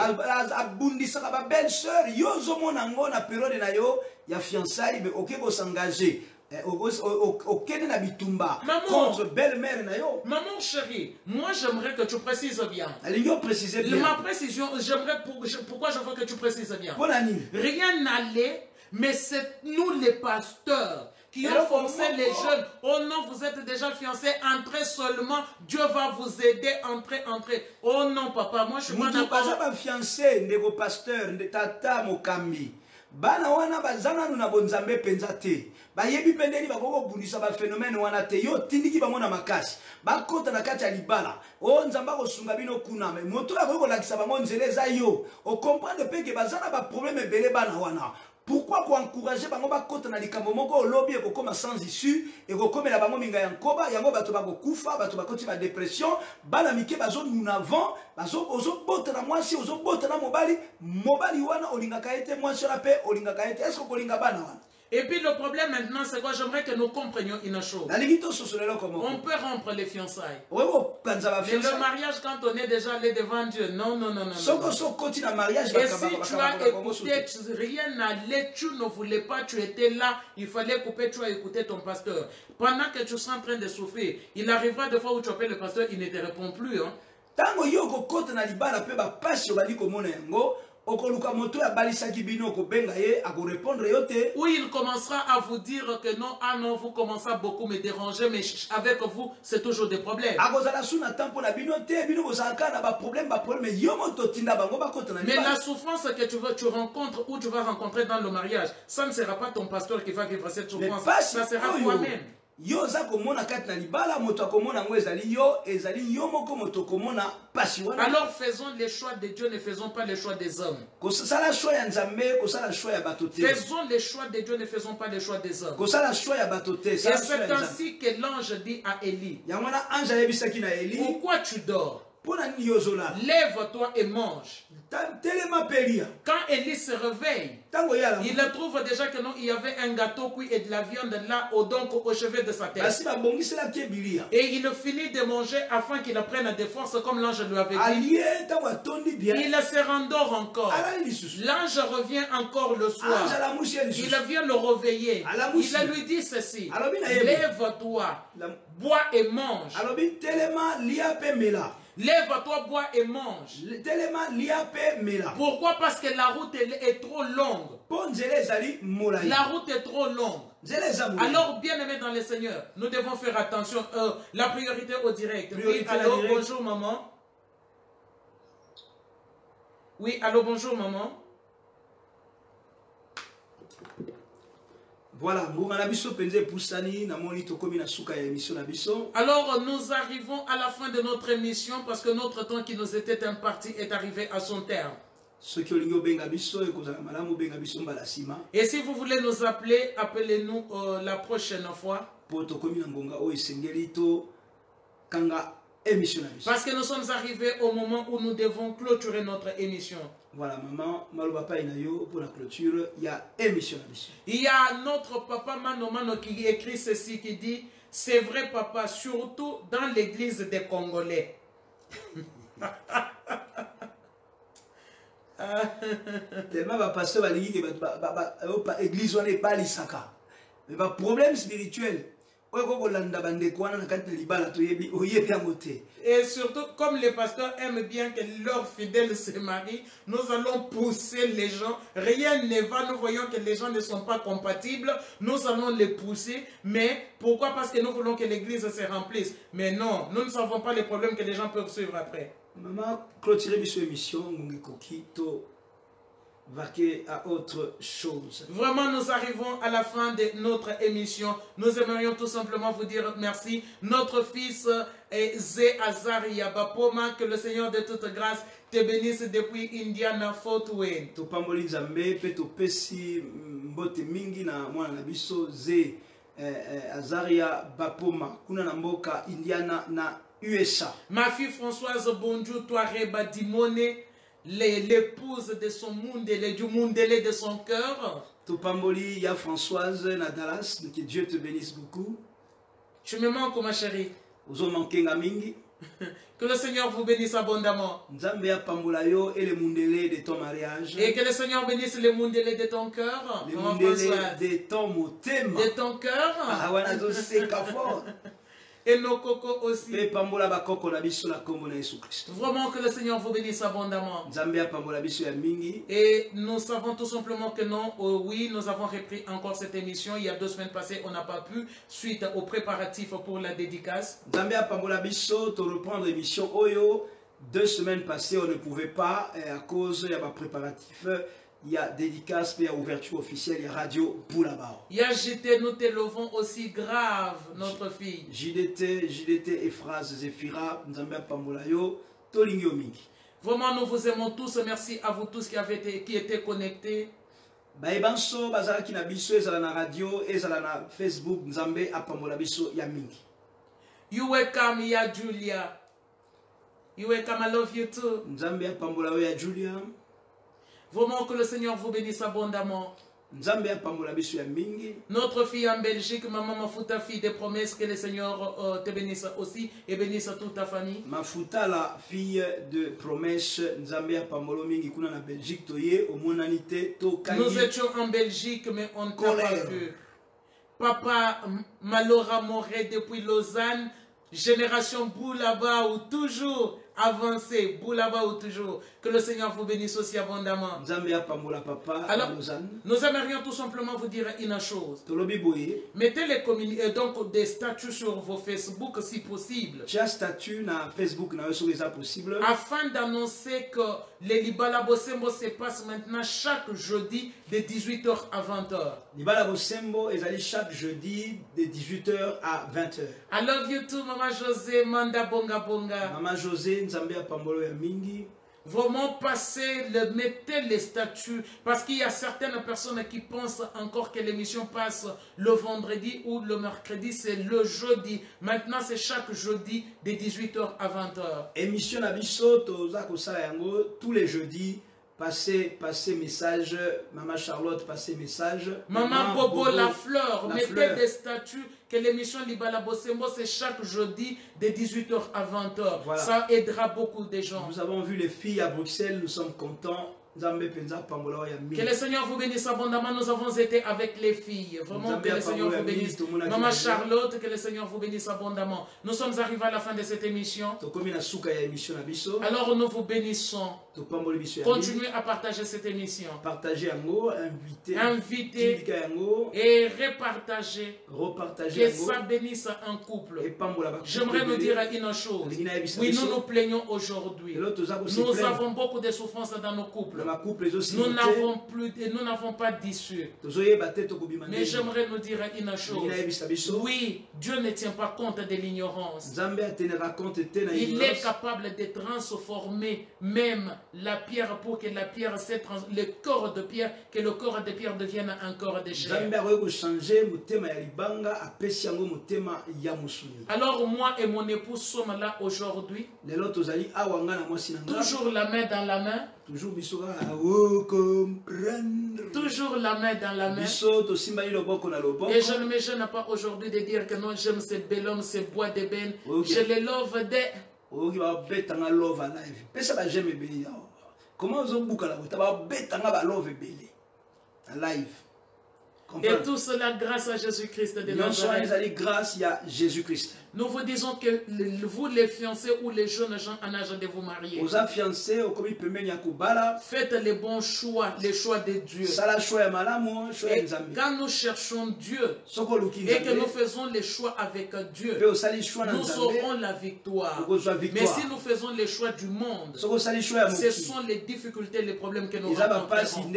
abundisa ba belle sœur yo ozomona ngo na période na yo ya fiançailles mais okeko s'engager contre belle-mère. Maman chérie, moi j'aimerais que tu précises bien. Ma précision, j'aimerais pourquoi je veux que tu précises bien. Rien n'allait, mais c'est nous les pasteurs qui ont forcé les jeunes. Oh non, vous êtes déjà fiancés, entrez seulement, Dieu va vous aider, entrez. Oh non papa, moi je suis pas d'accord. Fiancé, ndeko pasteur, tata mokambi. Bana wana bazana nuna bonzambe penzate. Bayebi pendeli bakoko bundisa ba phénomène wana te yo tindiki bango na makasi. Bakota na kati ya libala. O nzamba ko sunga bino kuna me moto la ko lakisa bango nzeleza yo. O comprendre pe ke bazana ba problème belé bana wana. Pourquoi encourager bango bakota na likambo moko lobby e kokoma sans issue e kokomela bango minga ya nkoba yango bato bakokufa bato bakoti ba dépression bana mike bazo nous avant bazo ozo bota na mwasi ozo bota na mobali wana olingaka ete mwasi na pe olingaka ete est-ce que kolinga bana wana Et puis le problème maintenant, c'est quoi? J'aimerais que nous comprenions une chose. On peut rompre les fiançailles. Mais le mariage, quand on est déjà allé devant Dieu, non, non, non, non. Et si tu as écouté, rien n'allait, tu ne voulais pas, tu étais là, il fallait couper, tu as écouté ton pasteur. Pendant que tu seras en train de souffrir, il arrivera des fois où tu appelles le pasteur, il ne te répond plus. Hein. Où il commencera à vous dire que non, ah non, vous commencez à beaucoup me déranger, mais avec vous, c'est toujours des problèmes. Mais la souffrance que tu rencontres ou tu vas rencontrer dans le mariage, ça ne sera pas ton pasteur qui va vivre cette souffrance, ça sera toi-même. Alors faisons les choix de Dieu, ne faisons pas les choix des hommes. Faisons les choix de Dieu, ne faisons pas les choix des hommes. Et c'est ainsi que l'ange dit à Élie, pourquoi tu dors? Lève-toi et mange. Quand Élie se réveille, il trouve déjà que non, il y avait un gâteau cuit et de la viande là donc au chevet de sa tête. Et il finit de manger afin qu'il prenne des forces comme l'ange lui avait dit. Il se rendort encore. L'ange revient encore le soir. Il vient le réveiller. Il lui dit ceci: lève-toi, bois et mange. Lève-toi, bois et mange. Pourquoi? Parce que la route est trop longue. La route est trop longue. Alors, bien aimé dans le Seigneur, nous devons faire attention. La priorité au direct. Oui, allô, bonjour maman. Oui, allô, bonjour maman. Voilà, alors nous arrivons à la fin de notre émission parce que notre temps qui nous était imparti est arrivé à son terme. Et si vous voulez nous appeler, appelez-nous la prochaine fois. Parce que nous sommes arrivés au moment où nous devons clôturer notre émission. Voilà, maman, pour la clôture, il y a émission. Il y a notre papa Mano qui écrit ceci, qui dit: c'est vrai papa, surtout dans l'église des Congolais. Tellement va passer à l'église on n'est pas l'isaka. Mais le problème spirituel. Et surtout, comme les pasteurs aiment bien que leurs fidèles se marient, nous allons pousser les gens. Rien ne va, nous voyons que les gens ne sont pas compatibles, nous allons les pousser. Mais pourquoi? Parce que nous voulons que l'église se remplisse. Mais non, nous ne savons pas les problèmes que les gens peuvent suivre après. Maman, clôturer cette émission, vaquer à autre chose. Vraiment, nous arrivons à la fin de notre émission. Nous aimerions tout simplement vous dire merci. Notre fils Zé Azaria Bapoma, que le Seigneur de toute grâce te bénisse depuis Indiana Fort Wayne. To pamboli nzambe pe to pesi mbote mingi na mwana na biso Zé Azaria Bapoma kuna na mboka Indiana na USA. Ma fille Françoise Bonjour Touareba Dimone, l'épouse de son Mundele, du Mundele de son cœur. Topamboli ya Françoise na Dallas, que Dieu te bénisse beaucoup. Tu me manques, ma chérie. Ozo manqué ngamingi. Que le Seigneur vous bénisse abondamment. Nzambe ya pambola yo et le Mundele de ton mariage. Et que le Seigneur bénisse les Mundele de ton cœur. Le Mundele de ton motema. De ton cœur. Ah wana zo seka fort. Et nos cocos aussi. Vraiment que le Seigneur vous bénisse abondamment. Et nous savons tout simplement que non, oui, nous avons repris encore cette émission. Il y a 2 semaines passées, on n'a pas pu, suite aux préparatifs pour la dédicace. Reprendre l'émission Oyo. 2 semaines passées, on ne pouvait pas, à cause de préparatifs. Il y a dédicace, il y a ouverture officielle, il y a radio Boulabao. Il y a JT, nous te levons aussi grave, notre fille. JDT et phrase Zéphira, Nzambia Pambolayo, Tolingyo Mingi. Vraiment, nous vous aimons tous. Merci à vous tous qui étaient connectés. Baïbanso, Bazara Kinabiso, Ezala na radio, Ezala na Facebook, Nzambe Apambola Biso, ya Mingi. You welcome, ya Julia. You welcome, I love you too. Nzambe Apambola ya Julia. Vraiment que le Seigneur vous bénisse abondamment. Nzambe apambola biso ya mingi. Notre fille en Belgique, maman Mafuta, fille des promesses, que le Seigneur te bénisse aussi et bénisse toute ta famille. Mafuta la fille de promesse, Nzambe apambola mingi kuna na Belgique toye omonanite to kangi. Nous étions en Belgique mais on t'a pas vu. Papa Malora Moré depuis Lausanne, génération Boulaba ou toujours avancé, Boulaba ou toujours. Que le Seigneur vous bénisse aussi abondamment. Alors, nous aimerions tout simplement vous dire une chose. Mettez les donc des statuts sur vos Facebook si possible. Afin d'annoncer que les Libala Bosembo se passent maintenant chaque jeudi de 18h à 20h. Libala Bosembo est chaque jeudi de 18h à 20h. I love you too, Maman José, Manda Bonga Bonga. Maman José, Nzambe apambolo ya mingi. Vraiment mettez les statuts, parce qu'il y a certaines personnes qui pensent encore que l'émission passe le vendredi ou le mercredi, c'est le jeudi. Maintenant, c'est chaque jeudi de 18h à 20h. Émission Nabiso, tous les jeudis. Passez message, Maman Charlotte, passez message. Maman Bobo la fleur, mettez des statuts que l'émission Libala Bosembo c'est chaque jeudi de 18h à 20h. Voilà. Ça aidera beaucoup de gens. Nous avons vu les filles à Bruxelles, nous sommes contents. Que le Seigneur vous bénisse abondamment. Nous avons été avec les filles. Vraiment, que le Seigneur vous bénisse. Maman Charlotte, que le Seigneur vous bénisse abondamment. Nous sommes arrivés à la fin de cette émission. Alors nous vous bénissons. Continuez à partager cette émission. Partagez invitez et repartagez. Que ça bénisse un couple. J'aimerais nous dire une chose. Oui, nous nous plaignons aujourd'hui. Nous avons beaucoup de souffrances dans nos couples. Nous n'avons pas d'issue. Mais j'aimerais nous dire une chose. Oui, Dieu ne tient pas compte de l'ignorance. Il est capable de transformer même la pierre pour que la pierre le corps de pierre, que le corps de pierre devienne un corps de chair. Alors moi et mon épouse sommes là aujourd'hui. Toujours la main dans la main. Toujours la main dans la main. Et je ne me gêne pas aujourd'hui de dire que non, j'aime ce bel homme, ce bois de ben. Je le love de. Comment vous live? Et tout cela grâce à Jésus-Christ de Nazareth. Grâce à Jésus-Christ. Nous vous disons que vous les fiancés ou les jeunes gens en âge de vous marier, faites les bons choix, les choix de Dieu. Et quand nous cherchons Dieu et que nous faisons les choix avec Dieu, nous aurons la victoire. Mais si nous faisons les choix du monde, ce sont les difficultés, les problèmes que nous rencontrons.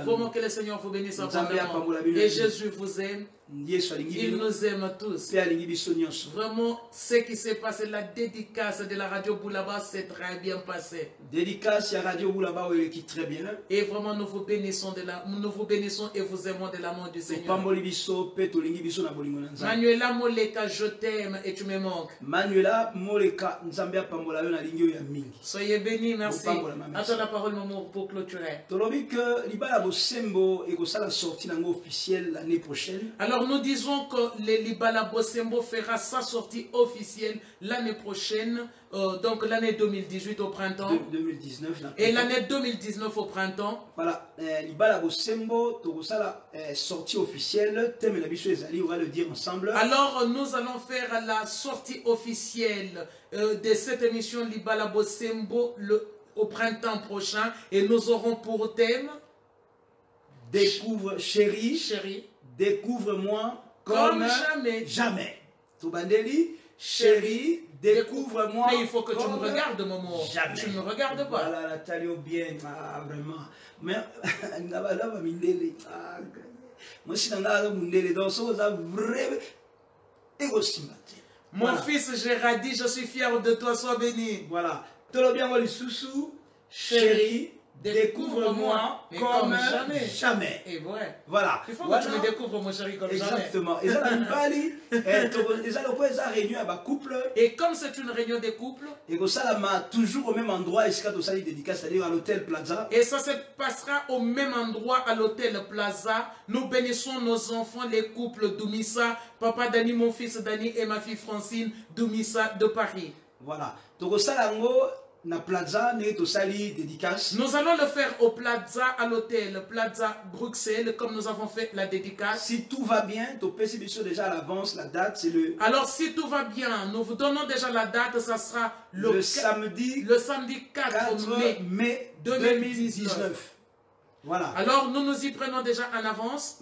Vraiment que le Seigneur vous bénisse abondamment. Et Jésus vous aime. Il nous aime tous. Vraiment, ce qui s'est passé, la dédicace de la radio Boulaba s'est très bien passé. Dédicace à Radio Boulaba qui très bien. Et vraiment, nous vous bénissons et vous aimons de l'amour du Seigneur. Manuela Moleka, je t'aime et tu me manques. Manuela Moleka, Nzambia Pambola na lingio ya mingi. Soyez bénis, merci. Attends la parole maman pour clôturer. Tolobi que Libala Bosembo et la sortie officielle l'année prochaine. Alors nous disons que le Libala Bosembo fera sa sortie officielle l'année prochaine, donc l'année 2018 au printemps. 2019. Et l'année 2019 au printemps. Voilà, Libala Bosembo, la sortie officielle, thème la biso ezali, on va le dire ensemble. Alors nous allons faire la sortie officielle de cette émission Libala Bosembo au printemps prochain et nous aurons pour thème Découvre chérie. Découvre-moi comme jamais. Toubandeli, chérie, découvre-moi. Mais il faut que tu me regardes, maman. Jamais. Tu ne me regardes pas. Voilà, la talio bien, vraiment. Mais, moi, si on a un donc ça vrai mon fils Gérardi, je suis fier de toi, sois béni. Voilà. Tout le bien, moi, les sous-sous, chérie. découvre-moi comme jamais. Et vrai. Voilà. Il faut que tu me découvres, mon chéri, comme exactement. Et comme c'est une réunion des couples, toujours au même endroit, c'est-à-dire à l'hôtel Plaza. Et ça se passera au même endroit à l'hôtel Plaza. Nous bénissons nos enfants, les couples Doumissa, papa Dani, mon fils Dani et ma fille Francine Doumissa de Paris. Voilà. Donc na Plaza, dédicace. Nous allons le faire au Plaza, à l'hôtel Plaza Bruxelles, comme nous avons fait la dédicace. Si tout va bien, tu peux déjà à l'avance la date, c'est le... Alors si tout va bien, nous vous donnons déjà la date, ça sera le samedi 4 mai 2019. Voilà. Alors nous nous y prenons déjà en avance.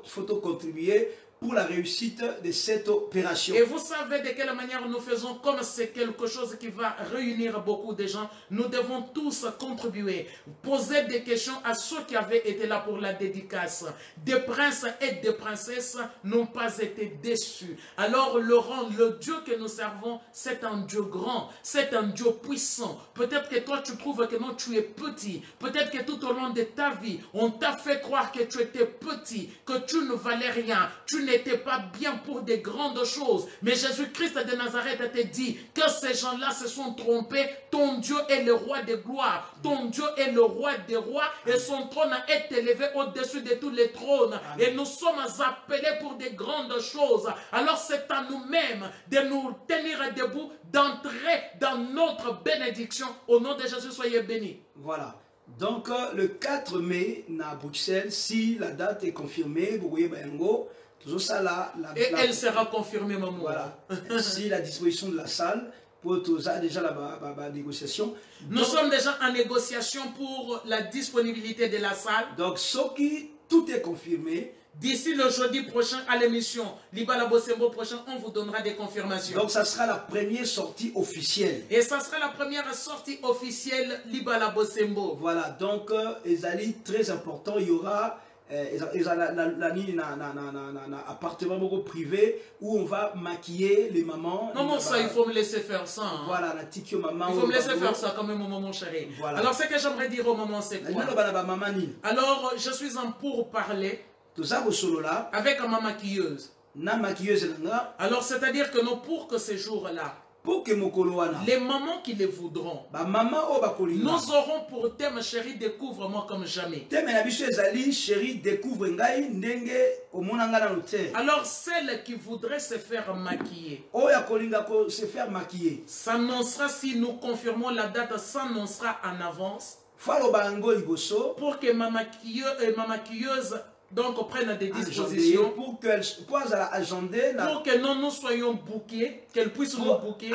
Photo contribuer pour la réussite de cette opération. Et vous savez de quelle manière nous faisons, comme c'est quelque chose qui va réunir beaucoup de gens, nous devons tous contribuer, poser des questions à ceux qui avaient été là pour la dédicace. Des princes et des princesses n'ont pas été déçus. Alors le Dieu que nous servons, c'est un Dieu grand, c'est un Dieu puissant. Peut-être que toi tu trouves que non, tu es petit. Peut-être que tout au long de ta vie, on t'a fait croire que tu étais petit, que tu ne valais rien, tu n'étais pas bien pour des grandes choses. Mais Jésus-Christ de Nazareth te dit que ces gens-là se sont trompés. Ton Dieu est le roi des gloires. Ton Dieu est le roi des rois. Et son trône est élevé au-dessus de tous les trônes. Et nous sommes appelés pour des grandes choses. Alors c'est à nous-mêmes de nous tenir debout, d'entrer dans notre bénédiction. Au nom de Jésus, soyez bénis. Voilà. Donc le 4 mai à Bruxelles, si la date est confirmée, vous voyez Bayango, et elle sera confirmée, maman. Voilà. Si la disposition de la salle, pour déjà la négociation. Nous sommes déjà en négociation pour la disponibilité de la salle. Donc, tout est confirmé. D'ici le jeudi prochain à l'émission Libala Bosembo prochain, on vous donnera des confirmations. Donc, ça sera la première sortie officielle. Et ça sera la première sortie officielle Libala Bosembo. Voilà. Donc, Ezali, très important, il y aura appartement privé où on va maquiller les mamans. Non, ça, il faut me laisser faire ça. Hein. Voilà, la tikio maman. Il faut me laisser faire ça quand même, mon chéri. Voilà. Alors, ce que j'aimerais dire au moment, c'est quoi? Alors, je suis en pourparler avec ma maquilleuse. Alors, c'est-à-dire que non, pour que ces jours-là, les mamans qui les voudront, nous aurons pour thème chéri, découvre-moi comme jamais. Alors celle qui voudrait se faire maquiller, s'annoncera, si nous confirmons la date, s'annoncera en avance pour que ma maquilleuse donc prenne des dispositions pour que nous soyons bookés, qu'elle puisse nous booker.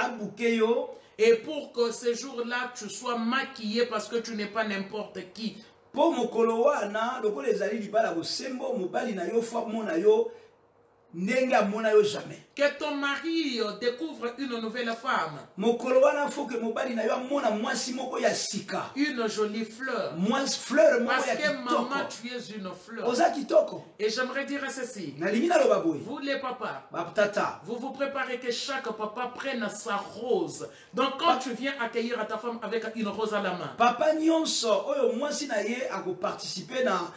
Et pour que ce jour-là, tu sois maquillé parce que tu n'es pas n'importe qui. Pour mokolowana, que ton mari découvre une nouvelle femme. Une jolie fleur. Parce que maman, tu es une fleur. Et j'aimerais dire ceci. Vous les papas, vous vous préparez que chaque papa prenne sa rose. Donc quand tu viens accueillir à ta femme avec une rose à la main. Papa nyonso, oyo mwasi na ye a participer na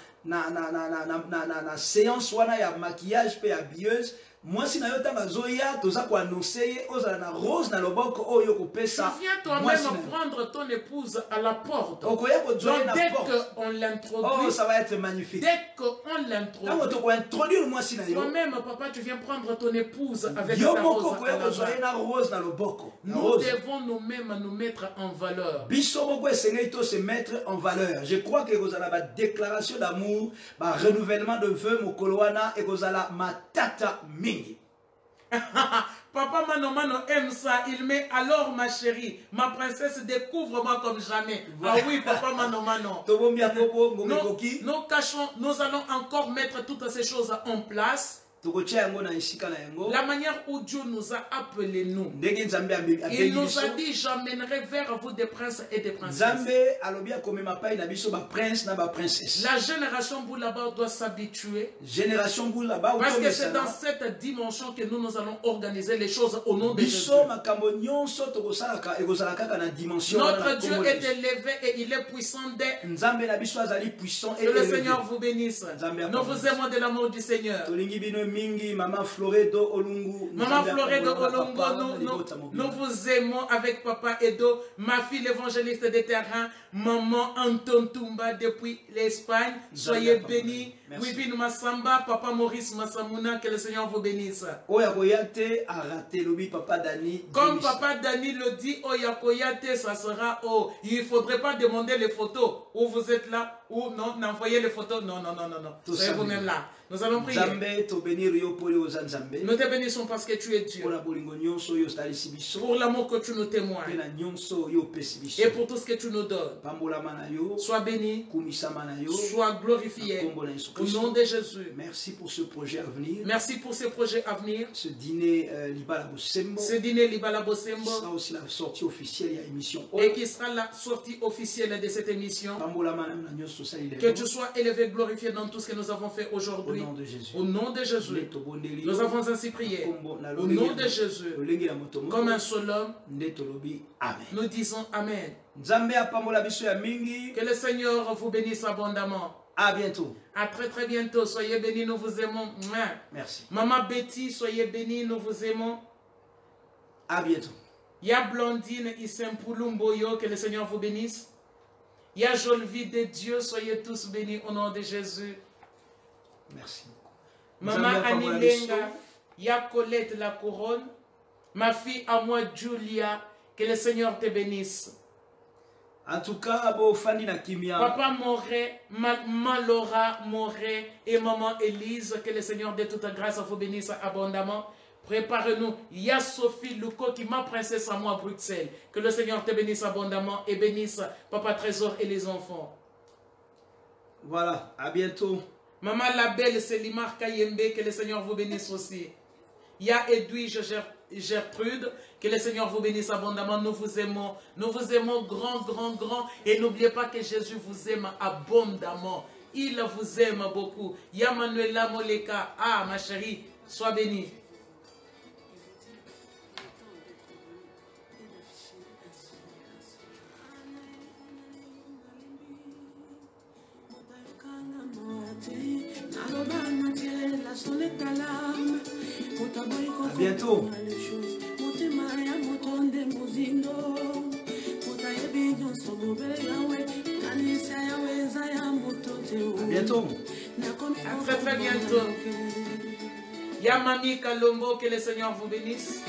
séance wana ya maquillage pe habilleuse. Moi si na yo tanga zoya toza ko annoncer ozala na rose na loboko oyo ko pesa. Tu viens toi-même prendre ton épouse à la porte. Donc dès qu'on l'introduit, oh ça va être magnifique. Dès qu'on l'introduit, quand on introduire moi si na yo. Toi-même papa tu viens prendre ton épouse avec ta rose à la main. Nous devons nous-mêmes nous mettre en valeur. Biso moko esengeli to se mettre en valeur. Je crois que vous avez la déclaration d'amour, ba renouvellement de vœux mokoloana et vous avez matata mingi. Papa Mano aime ça. Il met alors ma chérie, ma princesse, découvre-moi comme jamais. Ah oui, Papa Mano. Nous cachons, nous allons encore mettre toutes ces choses en place. La manière où Dieu nous a appelés, nous. Il nous a dit, j'emmènerai vers vous des princes et des princesses. La génération Boulaba doit s'habituer. Parce que c'est dans cette dimension que nous allons organiser les choses au nom de Jésus. Notre Dieu est élevé et il est puissant. Que le Seigneur vous bénisse. Nous vous aimons de l'amour du Seigneur. Maman Floredo Olungu, nous vous aimons avec Papa Edo, ma fille l'évangéliste des terrains, Maman Anton Tumba depuis l'Espagne. Soyez bénis. Wibin Massamba, Papa Maurice Massamuna, que le Seigneur vous bénisse. Comme Papa Dani le dit, Oyakoyate, ça sera oh. Il ne faudrait pas demander les photos. Où vous êtes là, ou non, n'envoyez les photos. Non. Soyez vous-même là. Nous allons prier. Nous te bénissons parce que tu es Dieu. Pour l'amour que tu nous témoignes. Et pour tout ce que tu nous donnes. Sois béni. Sois glorifié. Au nom de Jésus. Merci pour ce projet à venir. Merci pour ce projet à venir. Ce dîner Libala Bosembo. Ce dîner Libala Bosembo. Sera aussi la sortie officielle. Il y a émission. Et qui sera la sortie officielle de cette émission. Que tu sois élevé, glorifié dans tout ce que nous avons fait aujourd'hui. Au nom de Jésus. Nous avons ainsi prié. Au nom de Jésus. Comme un seul homme. Nous disons Amen. Que le Seigneur vous bénisse abondamment. À bientôt. À très bientôt. Soyez bénis, nous vous aimons. Merci. Maman Betty, soyez bénis, nous vous aimons. À bientôt. Ya Blondine Isempulumboyo, que le Seigneur vous bénisse. Ya Jolvi de Dieu, soyez tous bénis au nom de Jésus. Merci. Maman Anilenga, ya Colette la couronne. Ma fille à moi, Julia, que le Seigneur te bénisse. En tout cas, Papa Moré, Malora Moré et Maman Élise, que le Seigneur de toute grâce vous bénisse abondamment. Préparez-nous. Il y a Sophie Luco qui m'a princesse à moi à Bruxelles. Que le Seigneur te bénisse abondamment et bénisse Papa Trésor et les enfants. Voilà, à bientôt. Maman la belle Selimar Kayembe, que le Seigneur vous bénisse aussi. Il y a Edwige Gertrude, que le Seigneur vous bénisse abondamment. Nous vous aimons grand. Et n'oubliez pas que Jésus vous aime abondamment. Il vous aime beaucoup. Il y a Manuela Moleka. Ah, ma chérie, sois bénie. À bientôt. À bientôt. À très bientôt. Yamami Kalombo, que le Seigneur vous bénisse.